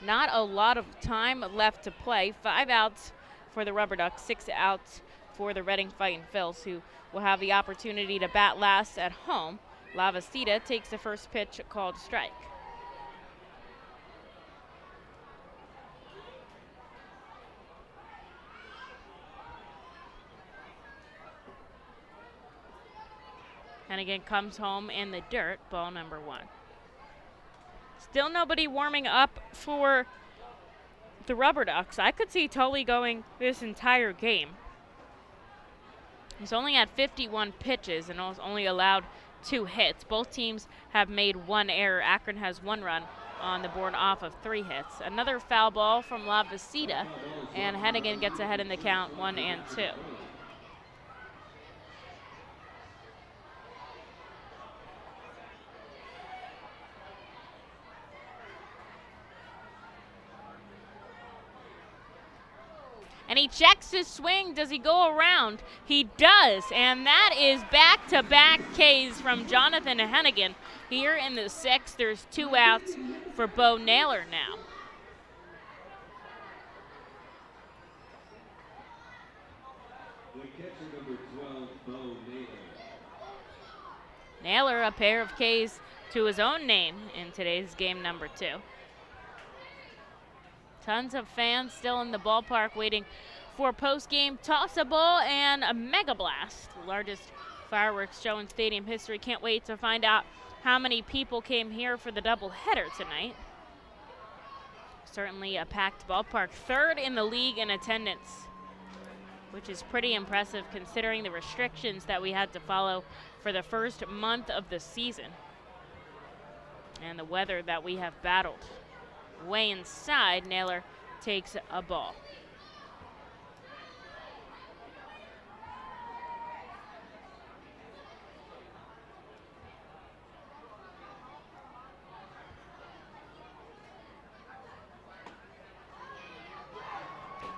not a lot of time left to play. 5 outs for the RubberDucks, 6 outs for the Reading Fightin' Phils, who will have the opportunity to bat last at home. Lavacita takes the first pitch called strike. And again, comes home in the dirt, ball number 1. Still nobody warming up for the RubberDucks. I could see Tully going this entire game. He's only had 51 pitches and only allowed 2 hits. Both teams have made 1 error. Akron has 1 run on the board off of 3 hits. Another foul ball from La Visita, and Hennigan gets ahead in the count 1-2. And he checks his swing. Does he go around? He does, and that is back-to-back Ks from Jonathan Hennigan. Here in the 6th, there's 2 outs for Bo Naylor now. The catcher, number 12, Bo Naylor. Naylor, a pair of Ks to his own name in today's game number 2. Tons of fans still in the ballpark waiting for post-game toss-a-ball and a mega blast. The largest fireworks show in stadium history. Can't wait to find out how many people came here for the doubleheader tonight. Certainly a packed ballpark. 3rd in the league in attendance, which is pretty impressive considering the restrictions that we had to follow for the first month of the season and the weather that we have battled. Way inside, Naylor takes a ball.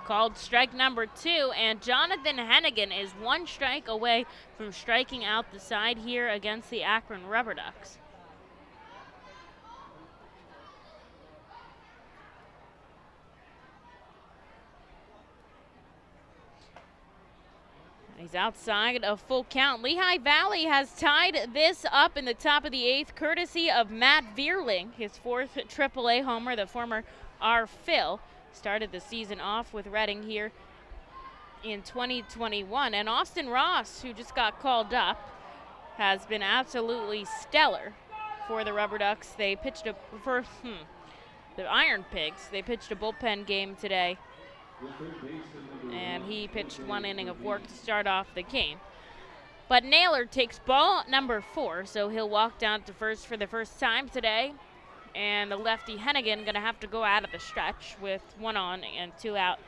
Called strike number 2, and Jonathan Hennigan is 1 strike away from striking out the side here against the Akron RubberDucks. He's outside of full count. Lehigh Valley has tied this up in the top of the 8th, courtesy of Matt Vierling, his 4th AAA homer. The former R. Phil started the season off with Reading here in 2021. And Austin Ross, who just got called up, has been absolutely stellar for the RubberDucks. They pitched the Iron Pigs. They pitched a bullpen game today, and he pitched 1 inning of work to start off the game. But Naylor takes ball number 4, so he'll walk down to first for the first time today. And the lefty Hennigan going to have to go out of the stretch with 1 on and 2 out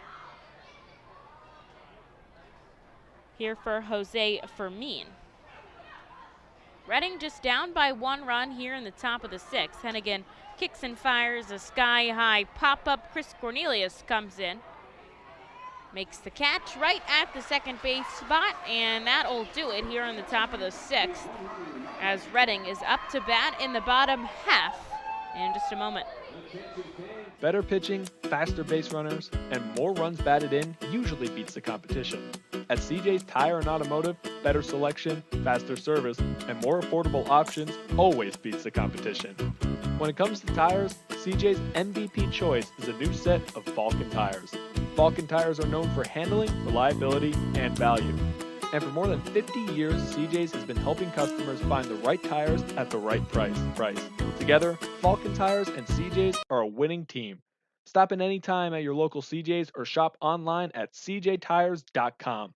here for Jose Fermin. Reading just down by 1 run here in the top of the 6th. Hennigan kicks and fires a sky-high pop-up. Chris Cornelius comes in, makes the catch right at the second base spot, and that'll do it here on the top of the 6th as Reading is up to bat in the bottom half in just a moment. Better pitching, faster base runners, and more runs batted in usually beats the competition. At CJ's Tire and Automotive, better selection, faster service, and more affordable options always beats the competition. When it comes to tires, CJ's MVP choice is a new set of Falken tires. Falken tires are known for handling, reliability, and value. And for more than 50 years, CJ's has been helping customers find the right tires at the right price. Together, Falken Tires and CJ's are a winning team. Stop in any time at your local CJ's or shop online at cjtires.com.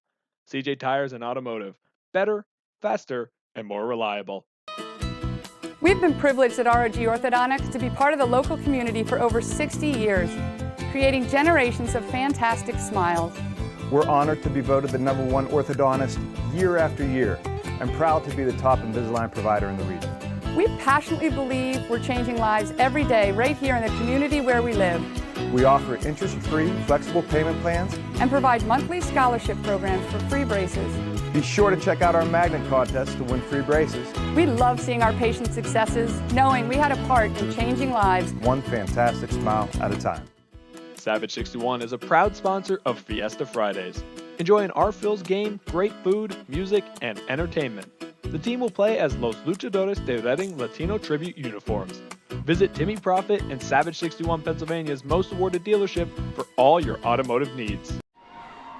CJ Tires and Automotive. Better, faster, and more reliable. We've been privileged at ROG Orthodontics to be part of the local community for over 60 years, creating generations of fantastic smiles. We're honored to be voted the #1 orthodontist year after year, and proud to be the top Invisalign provider in the region. We passionately believe we're changing lives every day right here in the community where we live. We offer interest-free, flexible payment plans and provide monthly scholarship programs for free braces. Be sure to check out our magnet contest to win free braces. We love seeing our patients' successes, knowing we had a part in changing lives. One fantastic smile at a time. Savage 61 is a proud sponsor of Fiesta Fridays. Enjoy an R-Phil's game, great food, music, and entertainment. The team will play as Los Luchadores de Reading Latino Tribute uniforms. Visit Timmy Profit and Savage 61 Pennsylvania's most awarded dealership for all your automotive needs.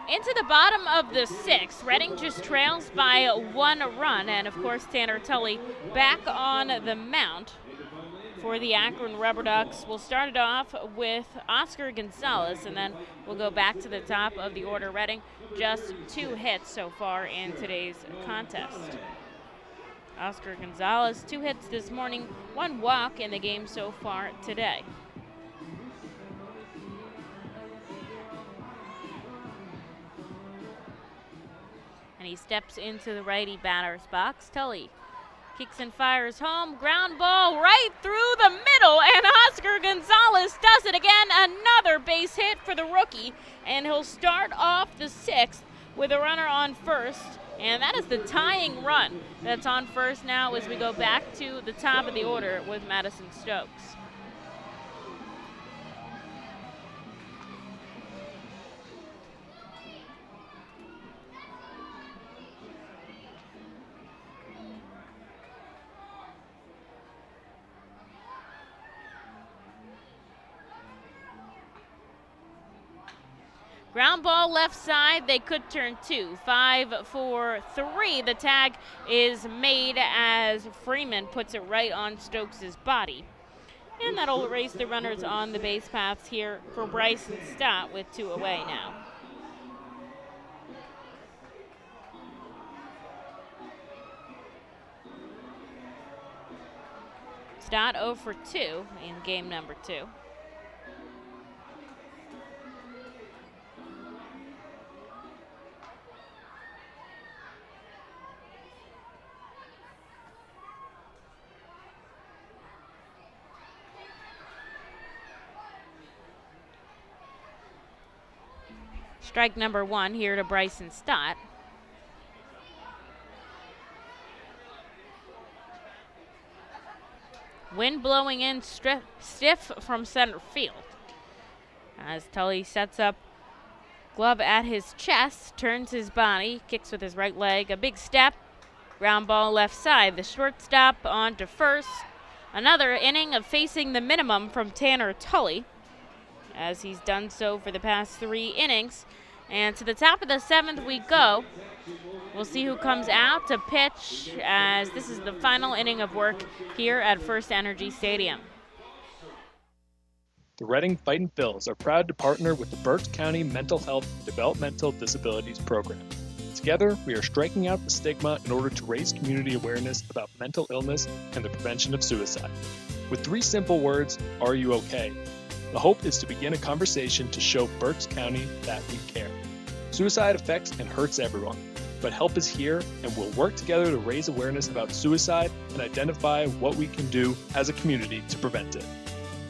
Into the bottom of the 6th, Reading just trails by 1 run, and of course Tanner Tully back on the mound for the Akron RubberDucks. We'll start it off with Oscar Gonzalez, and then we'll go back to the top of the order. Reading just 2 hits so far in today's contest. Oscar Gonzalez, 2 hits this morning, 1 walk in the game so far today. And he steps into the righty batter's box. Tully kicks and fires home. Ground ball right through the middle, and Oscar Gonzalez does it again. Another base hit for the rookie, and he'll start off the 6th with a runner on first. And that is the tying run that's on first now as we go back to the top of the order with Madison Stokes. Ground ball left side, they could turn 2. 5-4-3. The tag is made as Freeman puts it right on Stokes' body. And that'll erase the runners on the base paths here for Bryson Stott with 2 away now. Stott 0 for 2 in game number 2. Strike number 1 here to Bryson Stott. Wind blowing in stiff from center field. As Tully sets up glove at his chest, turns his body, kicks with his right leg, a big step, ground ball left side. The shortstop on to first. Another inning of facing the minimum from Tanner Tully, as he's done so for the past 3 innings. And to the top of the 7th we go. We'll see who comes out to pitch, as this is the final inning of work here at FirstEnergy Stadium. The Reading Fightin' Phils are proud to partner with the Berks County Mental Health and Developmental Disabilities Program. Together, we are striking out the stigma in order to raise community awareness about mental illness and the prevention of suicide. With 3 simple words, are you okay? The hope is to begin a conversation to show Berks County that we care. Suicide affects and hurts everyone, but help is here, and we'll work together to raise awareness about suicide and identify what we can do as a community to prevent it.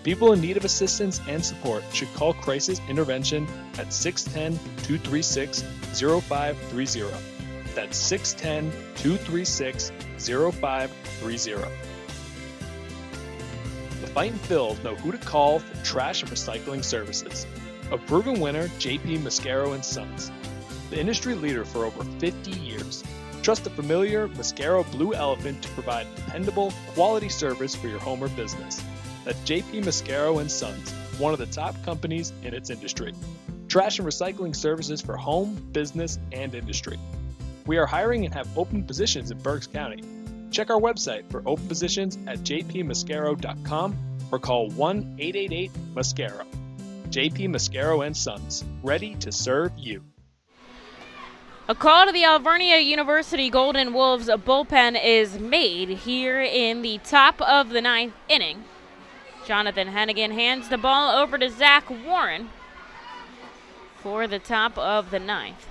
People in need of assistance and support should call Crisis Intervention at 610-236-0530. That's 610-236-0530. The Fightin' Phils know who to call for trash and recycling services. A proven winner, JP Mascaro & Sons. The industry leader for over 50 years. Trust the familiar Mascaro Blue Elephant to provide dependable, quality service for your home or business. That's JP Mascaro & Sons, one of the top companies in its industry. Trash and recycling services for home, business, and industry. We are hiring and have open positions in Berks County. Check our website for open positions at jpmascaro.com or call 1-888-MASCARO. JP Mascaro & Sons, ready to serve you. A call to the Alvernia University Golden Wolves bullpen is made here in the top of the 9th inning. Jonathan Hennigan hands the ball over to Zach Warren for the top of the 9th.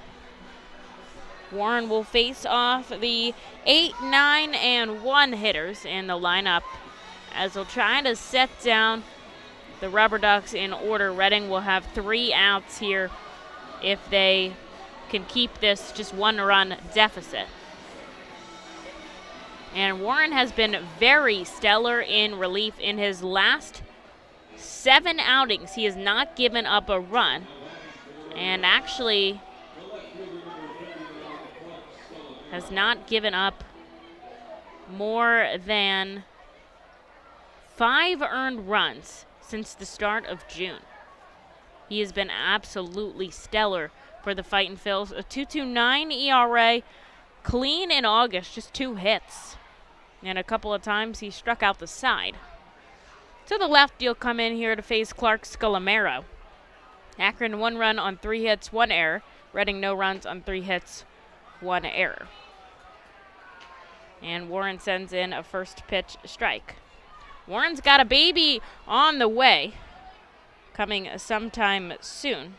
Warren will face off the 8, 9, and 1 hitters in the lineup as they'll try to set down the RubberDucks in order. Reading will have 3 outs here if they can keep this just 1-run deficit. And Warren has been very stellar in relief. In his last 7 outings, he has not given up a run, and actually has not given up more than 5 earned runs since the start of June. He has been absolutely stellar for the Fightin' Phils. A 2.29 ERA, clean in August, just 2 hits. And a couple of times he struck out the side. To the left, you'll come in here to face Clark Scalamero. Akron 1 run on 3 hits, 1 error. Reading no runs on 3 hits, 1 error. And Warren sends in a first pitch strike. Warren's got a baby on the way, coming sometime soon.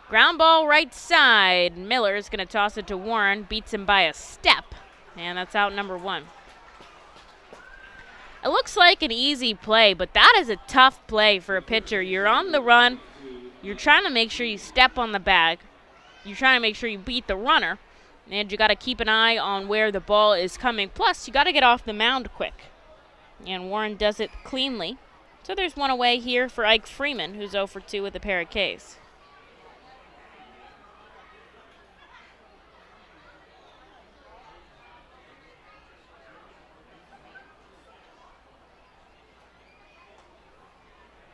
Ground ball right side. Miller's going to toss it to Warren, beats him by a step, and that's out number 1. It looks like an easy play, but that is a tough play for a pitcher. You're on the run. You're trying to make sure you step on the bag. You're trying to make sure you beat the runner, and you got to keep an eye on where the ball is coming. Plus, you got to get off the mound quick. And Warren does it cleanly. So there's 1 away here for Ike Freeman, who's 0 for 2 with a pair of Ks.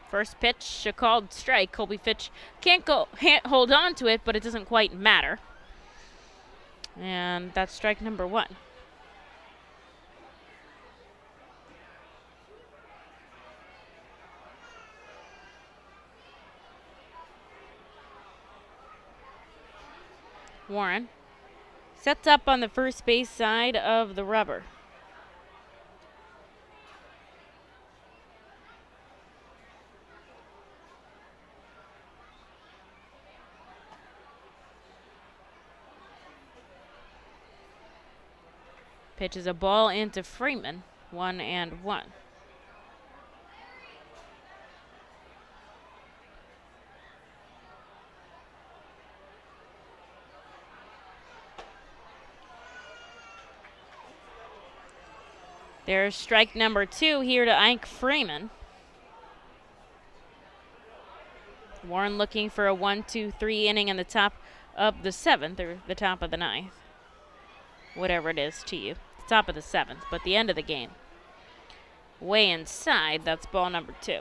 First pitch, a called strike. Colby Fitch can't hold on to it, but it doesn't quite matter. And that's strike number 1. Warren sets up on the first base side of the rubber. Pitches a ball into Freeman, 1-1. There's strike number 2 here to Ike Freeman. Warren looking for a 1-2-3 inning in the top of the 7th, or the top of the 9th. Whatever it is to you. The top of the 7th, but the end of the game. Way inside, that's ball number 2.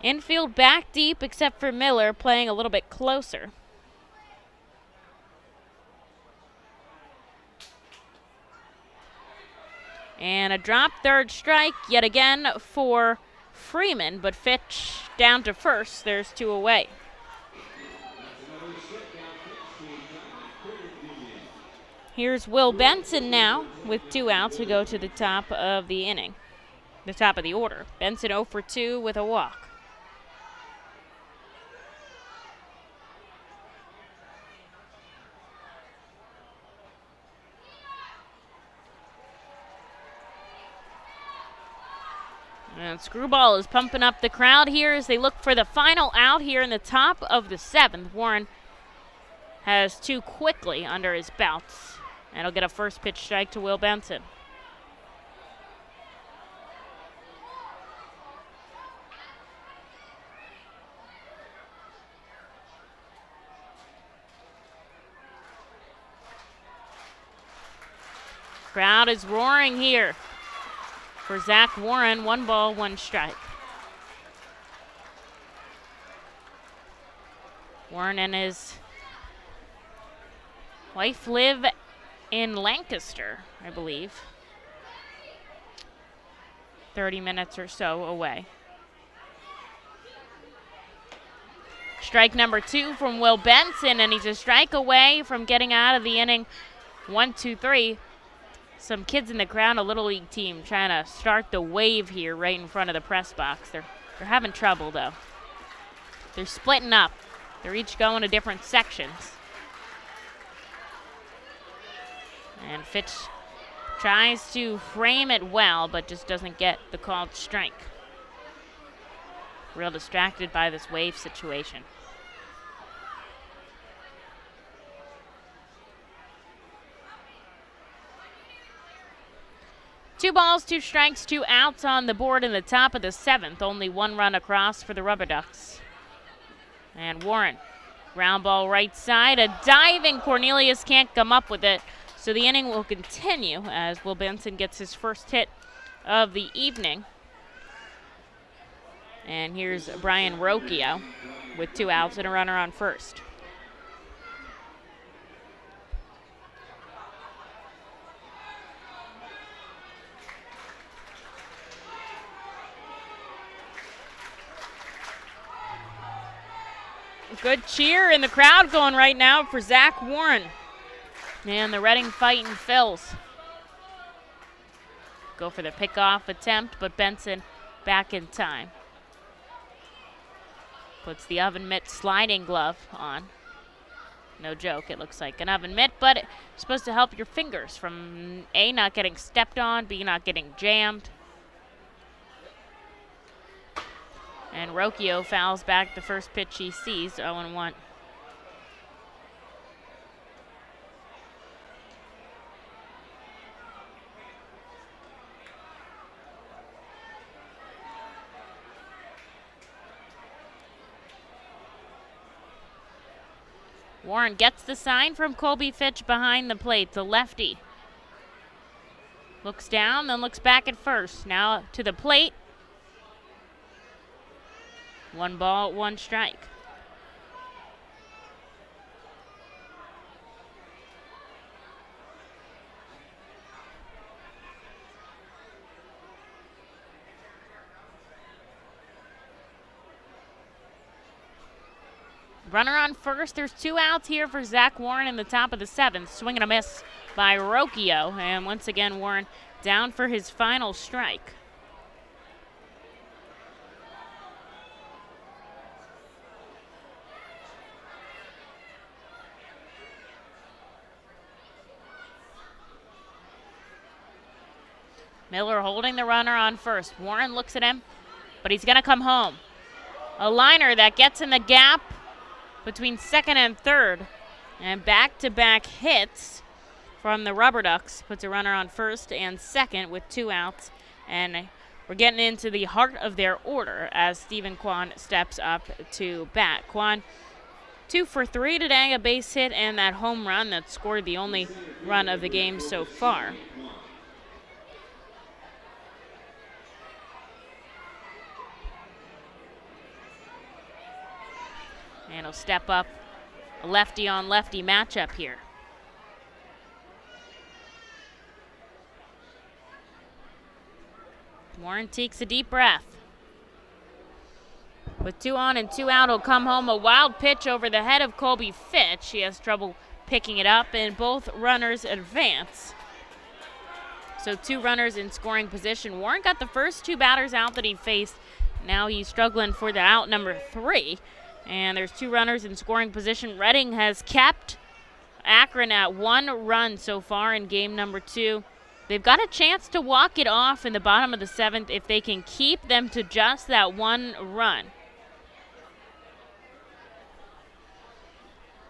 Infield back deep, except for Miller playing a little bit closer. And a drop, third strike yet again for Freeman, but Fitch down to first. There's 2 away. Here's Will Benson now with 2 outs. We go to the top of the inning, the top of the order. Benson 0 for 2 with a walk. And Screwball is pumping up the crowd here as they look for the final out here in the top of the 7th. Warren has 2 quickly under his belt. And he'll get a first pitch strike to Will Benson. Crowd is roaring here for Zach Warren. 1 ball, 1 strike. Warren and his wife live in Lancaster, I believe. 30 minutes or so away. Strike number 2 from Will Benson, and he's a strike away from getting out of the inning. 1-2-3. Some kids in the crowd, a Little League team, trying to start the wave here right in front of the press box. They're having trouble, though. They're splitting up. They're each going to different sections. And Fitch tries to frame it well, but just doesn't get the called strike. Real distracted by this wave situation. Two balls, 2 strikes, 2 outs on the board in the top of the 7th. Only 1 run across for the RubberDucks. And Warren, ground ball right side. A diving Cornelius can't come up with it. So the inning will continue as Will Benson gets his first hit of the evening. And here's Brian Rocchio with 2 outs and a runner on first. Good cheer in the crowd going right now for Zach Warren and the Reading Fightin' Phils. Go for the pickoff attempt, but Benson back in time. Puts the oven mitt sliding glove on. No joke, it looks like an oven mitt, but it's supposed to help your fingers from A, not getting stepped on, B, not getting jammed. And Rocchio fouls back the first pitch he sees, 0-1. Warren gets the sign from Colby Fitch behind the plate, the lefty. Looks down, then looks back at first. Now to the plate. 1 ball, 1 strike. Runner on first. There's 2 outs here for Zach Warren in the top of the 7th. Swing and a miss by Rocchio. And once again, Warren down for his final strike. Miller holding the runner on first. Warren looks at him, but he's going to come home. A liner that gets in the gap between second and third. And back-to-back hits from the RubberDucks. Puts a runner on first and second with 2 outs. And we're getting into the heart of their order as Stephen Kwan steps up to bat. Kwan 2 for 3 today, a base hit and that home run that scored the only run of the game so far. And he'll step up, a lefty-on-lefty matchup here. Warren takes a deep breath. With 2 on and 2 out, he'll come home. A wild pitch over the head of Colby Fitch. He has trouble picking it up, and both runners advance. So 2 runners in scoring position. Warren got the first 2 batters out that he faced. Now he's struggling for the out number 3. And there's 2 runners in scoring position. Reading has kept Akron at 1 run so far in game number 2. They've got a chance to walk it off in the bottom of the 7th if they can keep them to just that 1 run.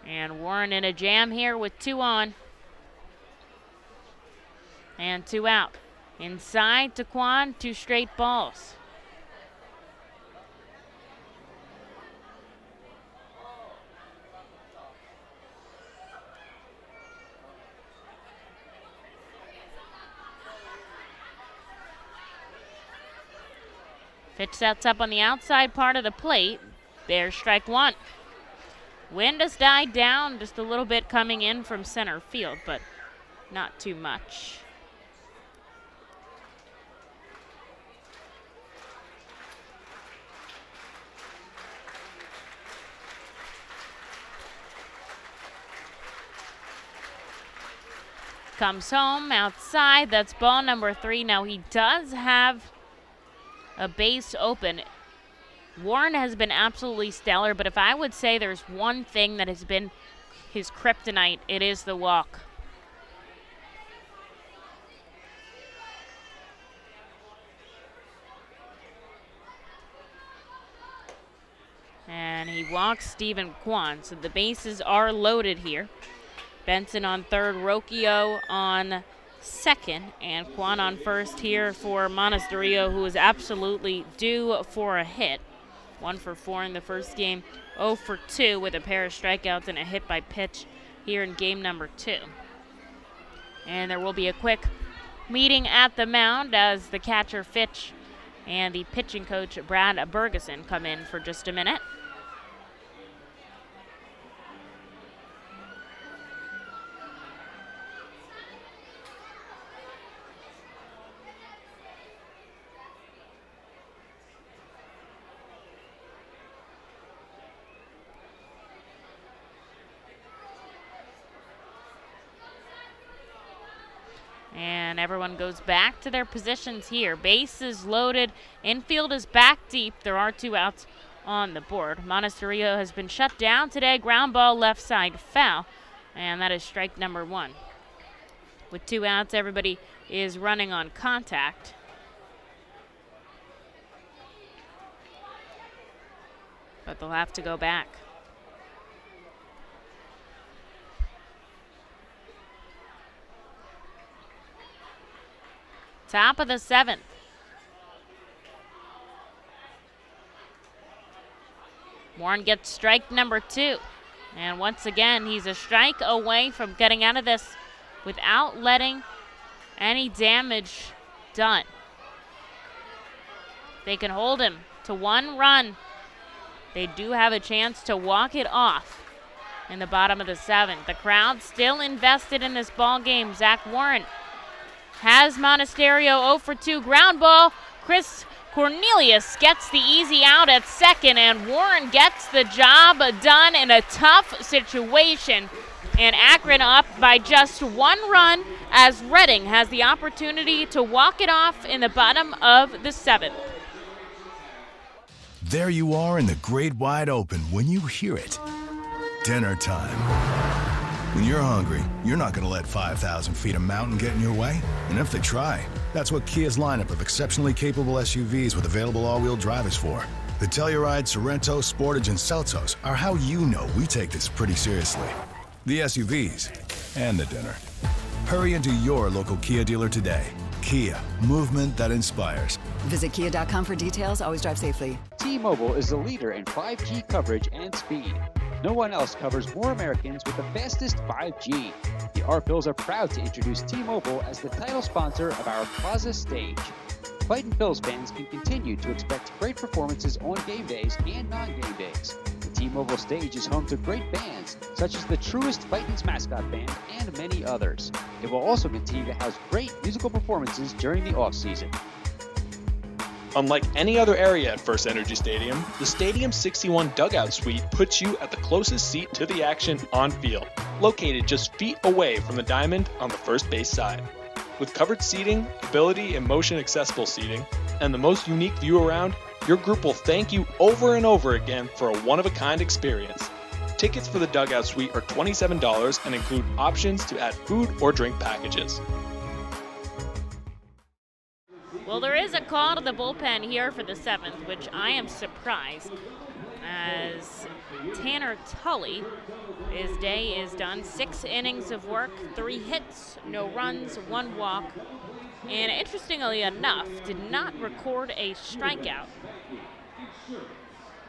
And Warren in a jam here with 2 on. And 2 out. Inside to Kwan, 2 straight balls. Pitch sets up on the outside part of the plate. There's strike 1. Wind has died down just a little bit coming in from center field, but not too much. Comes home outside. That's ball number 3. Now he does have a base open. Warren has been absolutely stellar, but if I would say there's one thing that has been his kryptonite, it is the walk. And he walks Stephen Kwan, so the bases are loaded here. Benson on third, Rocchio on second, and Kwan on first here for Monasterio, who is absolutely due for a hit. 1 for 4 in the first game, 0 for 2 with a pair of strikeouts and a hit by pitch here in game number 2. And there will be a quick meeting at the mound as the catcher Fitch and the pitching coach Brad Bergeson come in for just a minute. And everyone goes back to their positions here. Bases loaded. Infield is back deep. There are 2 outs on the board. Monasterio has been shut down today. Ground ball left side foul. And that is strike number 1. With 2 outs, everybody is running on contact. But they'll have to go back. Top of the 7th. Warren gets strike number 2. And once again, he's a strike away from getting out of this without letting any damage done. They can hold him to 1 run. They do have a chance to walk it off in the bottom of the 7th. The crowd still invested in this ball game. Zach Warren has Monasterio 0 for 2. Ground ball. Chris Cornelius gets the easy out at second, and Warren gets the job done in a tough situation. And Akron up by just 1 run as Reading has the opportunity to walk it off in the bottom of the 7th. There you are in the great wide open when you hear it. Dinner time. When you're hungry, you're not going to let 5,000 feet of mountain get in your way. And if they try, that's what Kia's lineup of exceptionally capable SUVs with available all-wheel drive is for. The Telluride, Sorento, Sportage, and Seltos are how you know we take this pretty seriously. The SUVs and the dinner. Hurry into your local Kia dealer today. Kia, movement that inspires. Visit kia.com for details. Always drive safely. T-Mobile is the leader in 5G coverage and speed. No one else covers more Americans with the fastest 5G. The Arphils are proud to introduce T-Mobile as the title sponsor of our Plaza stage. Fightin' Phils fans can continue to expect great performances on game days and non-game days. The T-Mobile stage is home to great bands, such as the Truest Fightin's mascot band and many others. It will also continue to house great musical performances during the off-season. Unlike any other area at FirstEnergy Stadium, the Stadium 61 Dugout Suite puts you at the closest seat to the action on field, located just feet away from the diamond on the first base side. With covered seating, ability and motion accessible seating, and the most unique view around, your group will thank you over and over again for a one-of-a-kind experience. Tickets for the Dugout Suite are $27 and include options to add food or drink packages. Well, there is a call to the bullpen here for the 7th, which I am surprised, as Tanner Tully, his day is done. 6 innings of work, 3 hits, no runs, 1 walk, and interestingly enough, did not record a strikeout.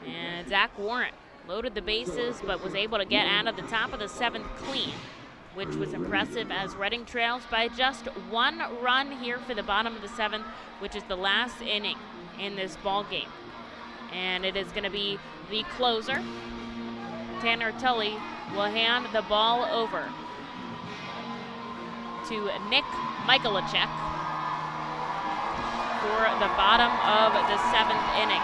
And Zach Warren loaded the bases, but was able to get out of the top of the 7th clean, which was impressive as Reading trails by just 1 run here for the bottom of the 7th, which is the last inning in this ball game. And it is going to be the closer. Tanner Tully will hand the ball over to Nick Michaelacek for the bottom of the 7th inning.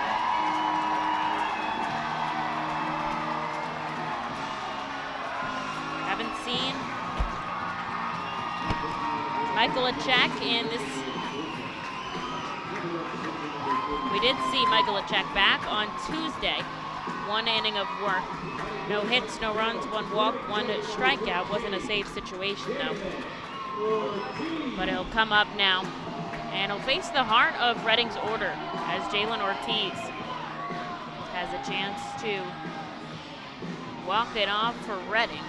Haven't seen Michaelacek in this. We did see Michaelacek back on Tuesday. 1 inning of work. No hits, no runs, 1 walk, 1 strikeout. Wasn't a save situation though. But he'll come up now. And he'll face the heart of Reading's order as Jalen Ortiz has a chance to walk it off for Reading.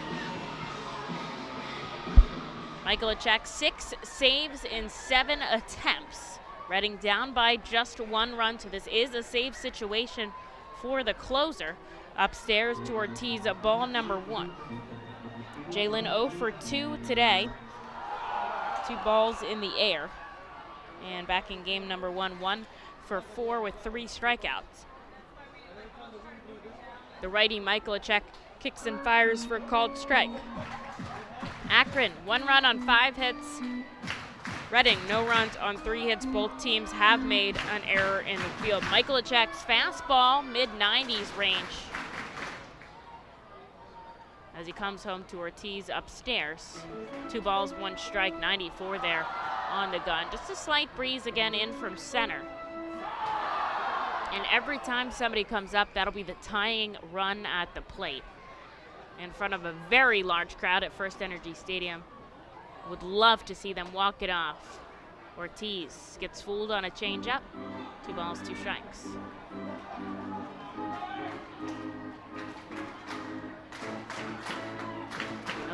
Michaelacek 6 saves in 7 attempts. Reading down by just 1 run, so this is a save situation for the closer. Upstairs to Ortiz, ball number 1. Jalen 0 for 2 today. 2 balls in the air. And back in game number 1, 1 for 4 with 3 strikeouts. The righty Michaelacek kicks and fires for a called strike. Akron, 1 run on 5 hits. Reading, no runs on 3 hits. Both teams have made an error in the field. Michaelacek's fastball, mid-90s range. As he comes home to Ortiz upstairs. 2 balls, 1 strike, 94 there on the gun. Just a slight breeze again in from center. And every time somebody comes up, that'll be the tying run at the plate. In front of a very large crowd at FirstEnergy Stadium. Would love to see them walk it off. Ortiz gets fooled on a changeup. 2 balls, 2 strikes.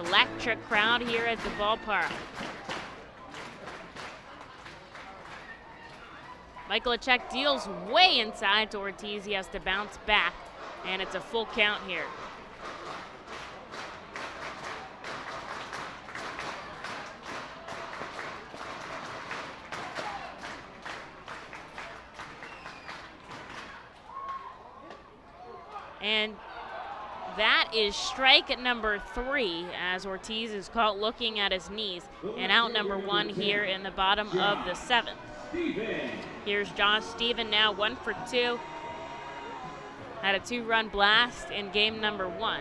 Electric crowd here at the ballpark. Michaelacek deals way inside to Ortiz. He has to bounce back, and it's a full count here. And that is strike number 3 as Ortiz is caught looking at his knees. And out number 1 here in the bottom of the 7th. Here's Josh Stephen now 1 for 2. Had a 2-run blast in game number 1.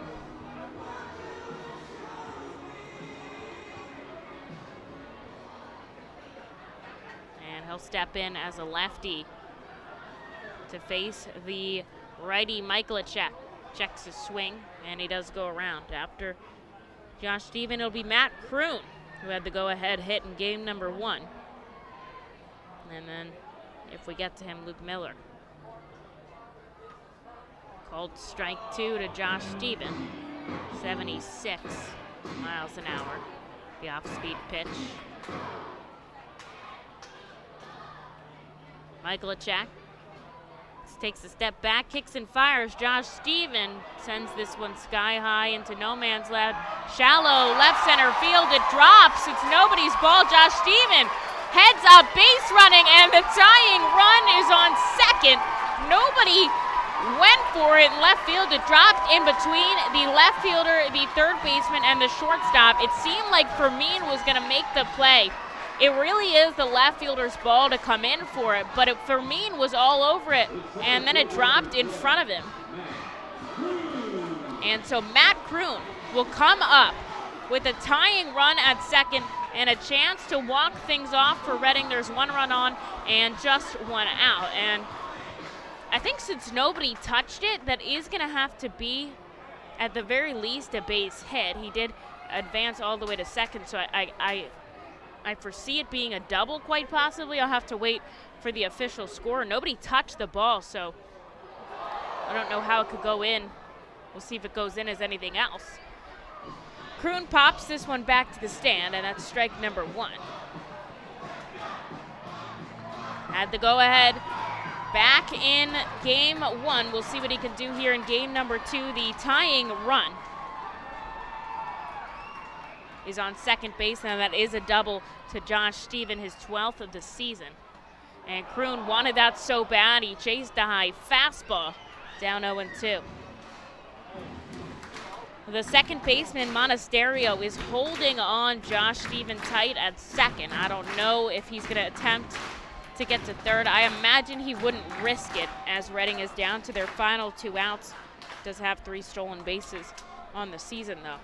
And he'll step in as a lefty to face the righty Michaelacek. Checks his swing, and he does go around. After Josh Stephen, it'll be Matt Kroon, who had the go-ahead hit in game number 1. And then, if we get to him, Luke Miller. Called strike 2 to Josh Stephen. 76 miles an hour. The off-speed pitch. Michaelacek takes a step back, kicks and fires. Josh Stephen sends this one sky high into no man's land. Shallow left center field. It drops. It's nobody's ball. Josh Stephen heads up, base running, and the tying run is on second. Nobody went for it in left field. It dropped in between the left fielder, the third baseman, and the shortstop. It seemed like Fermin was going to make the play. It really is the left fielder's ball to come in for it, but Fermin was all over it, and then it dropped in front of him. And so Matt Kroon will come up with a tying run at second and a chance to walk things off for Reading. There's 1 run on and just 1 out. And I think since nobody touched it, that is going to have to be, at the very least, a base hit. He did advance all the way to second, so I foresee it being a double, quite possibly. I'll have to wait for the official score. Nobody touched the ball, so I don't know how it could go in. We'll see if it goes in as anything else. Kroon pops this one back to the stand, and that's strike number 1. Had the go-ahead back in game 1. We'll see what he can do here in game number 2, the tying run. Is on second base, and that is a double to Josh Stephen, his 12th of the season. And Kroon wanted that so bad, he chased a high fastball down 0-2. The second baseman, Monasterio, is holding on Josh Stephen tight at second. I don't know if he's going to attempt to get to third. I imagine he wouldn't risk it, as Reading is down to their final 2 outs. Does have 3 stolen bases on the season, though.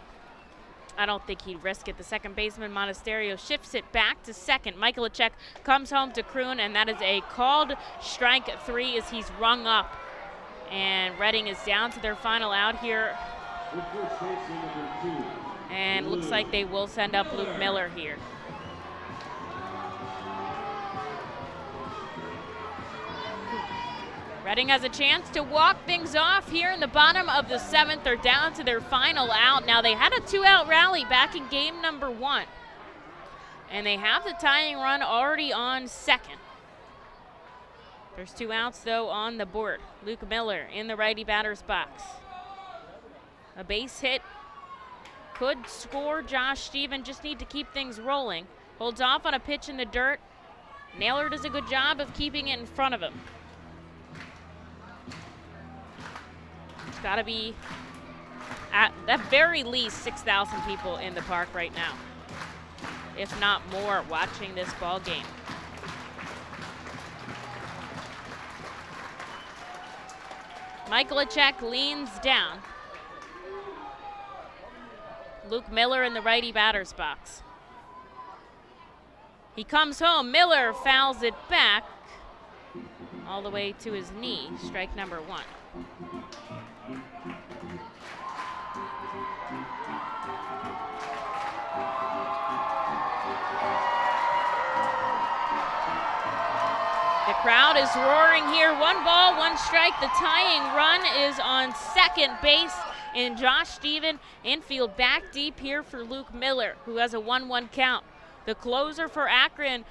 I don't think he'd risk it. The second baseman, Monasterio, shifts it back to second. Michaelacek comes home to Kroon, and that is a called strike 3 as he's rung up. And Reading is down to their final out here. And looks like they will send up Luke Miller here. Reading has a chance to walk things off here in the bottom of the 7th. They're down to their final out. Now, they had a 2-out rally back in game number 1. And they have the tying run already on second. There's 2 outs, though, on the board. Luke Miller in the righty batter's box. A base hit could score Josh Stephen. Just need to keep things rolling. Holds off on a pitch in the dirt. Naylor does a good job of keeping it in front of him. It's got to be, at the very least, 6,000 people in the park right now, if not more, watching this ball game. Michaelacek leans down. Luke Miller in the righty batter's box. He comes home. Miller fouls it back all the way to his knee. Strike number 1. The crowd is roaring here. 1 ball, 1 strike. The tying run is on second base in Josh Steven. Infield back deep here for Luke Miller, who has a 1-1 count. The closer for Akron,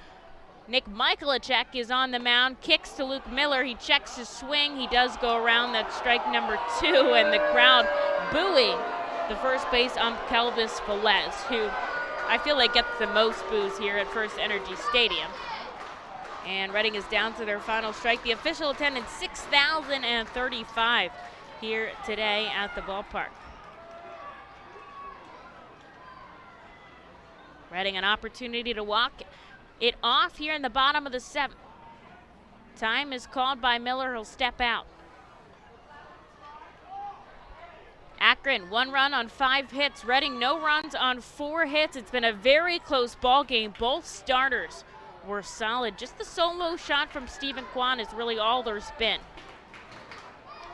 Nick Michaelacek, is on the mound. Kicks to Luke Miller. He checks his swing. He does go around. That's strike number 2, and the crowd booing the first base ump, Kelvis Velez, who I feel like gets the most boos here at FirstEnergy Stadium. And Reading is down to their final strike. The official attendance, 6,035 here today at the ballpark. Reading an opportunity to walk it off here in the bottom of the 7th. Time is called by Miller. He'll step out. Akron, 1 run on 5 hits. Reading, no runs on 4 hits. It's been a very close ball game. Both starters were solid. Just the solo shot from Stephen Kwan is really all there's been.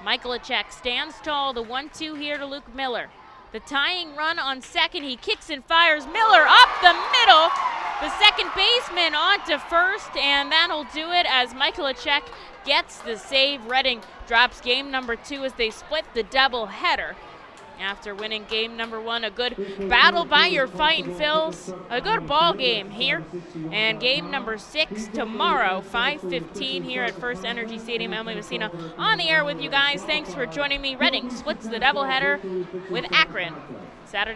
Michaelacek stands tall. The 1-2 here to Luke Miller. The tying run on second. He kicks and fires. Miller up the middle. The second baseman on to first, and that'll do it as Michaelacek gets the save. Reading drops game number 2 as they split the doubleheader after winning game number 1. A good battle by your Fightin' Phils. A good ball game here. And game number 6 tomorrow, 5:15 here at FirstEnergy Stadium. Emily Messina on the air with you guys. Thanks for joining me. Reading splits the doubleheader with Akron Saturday.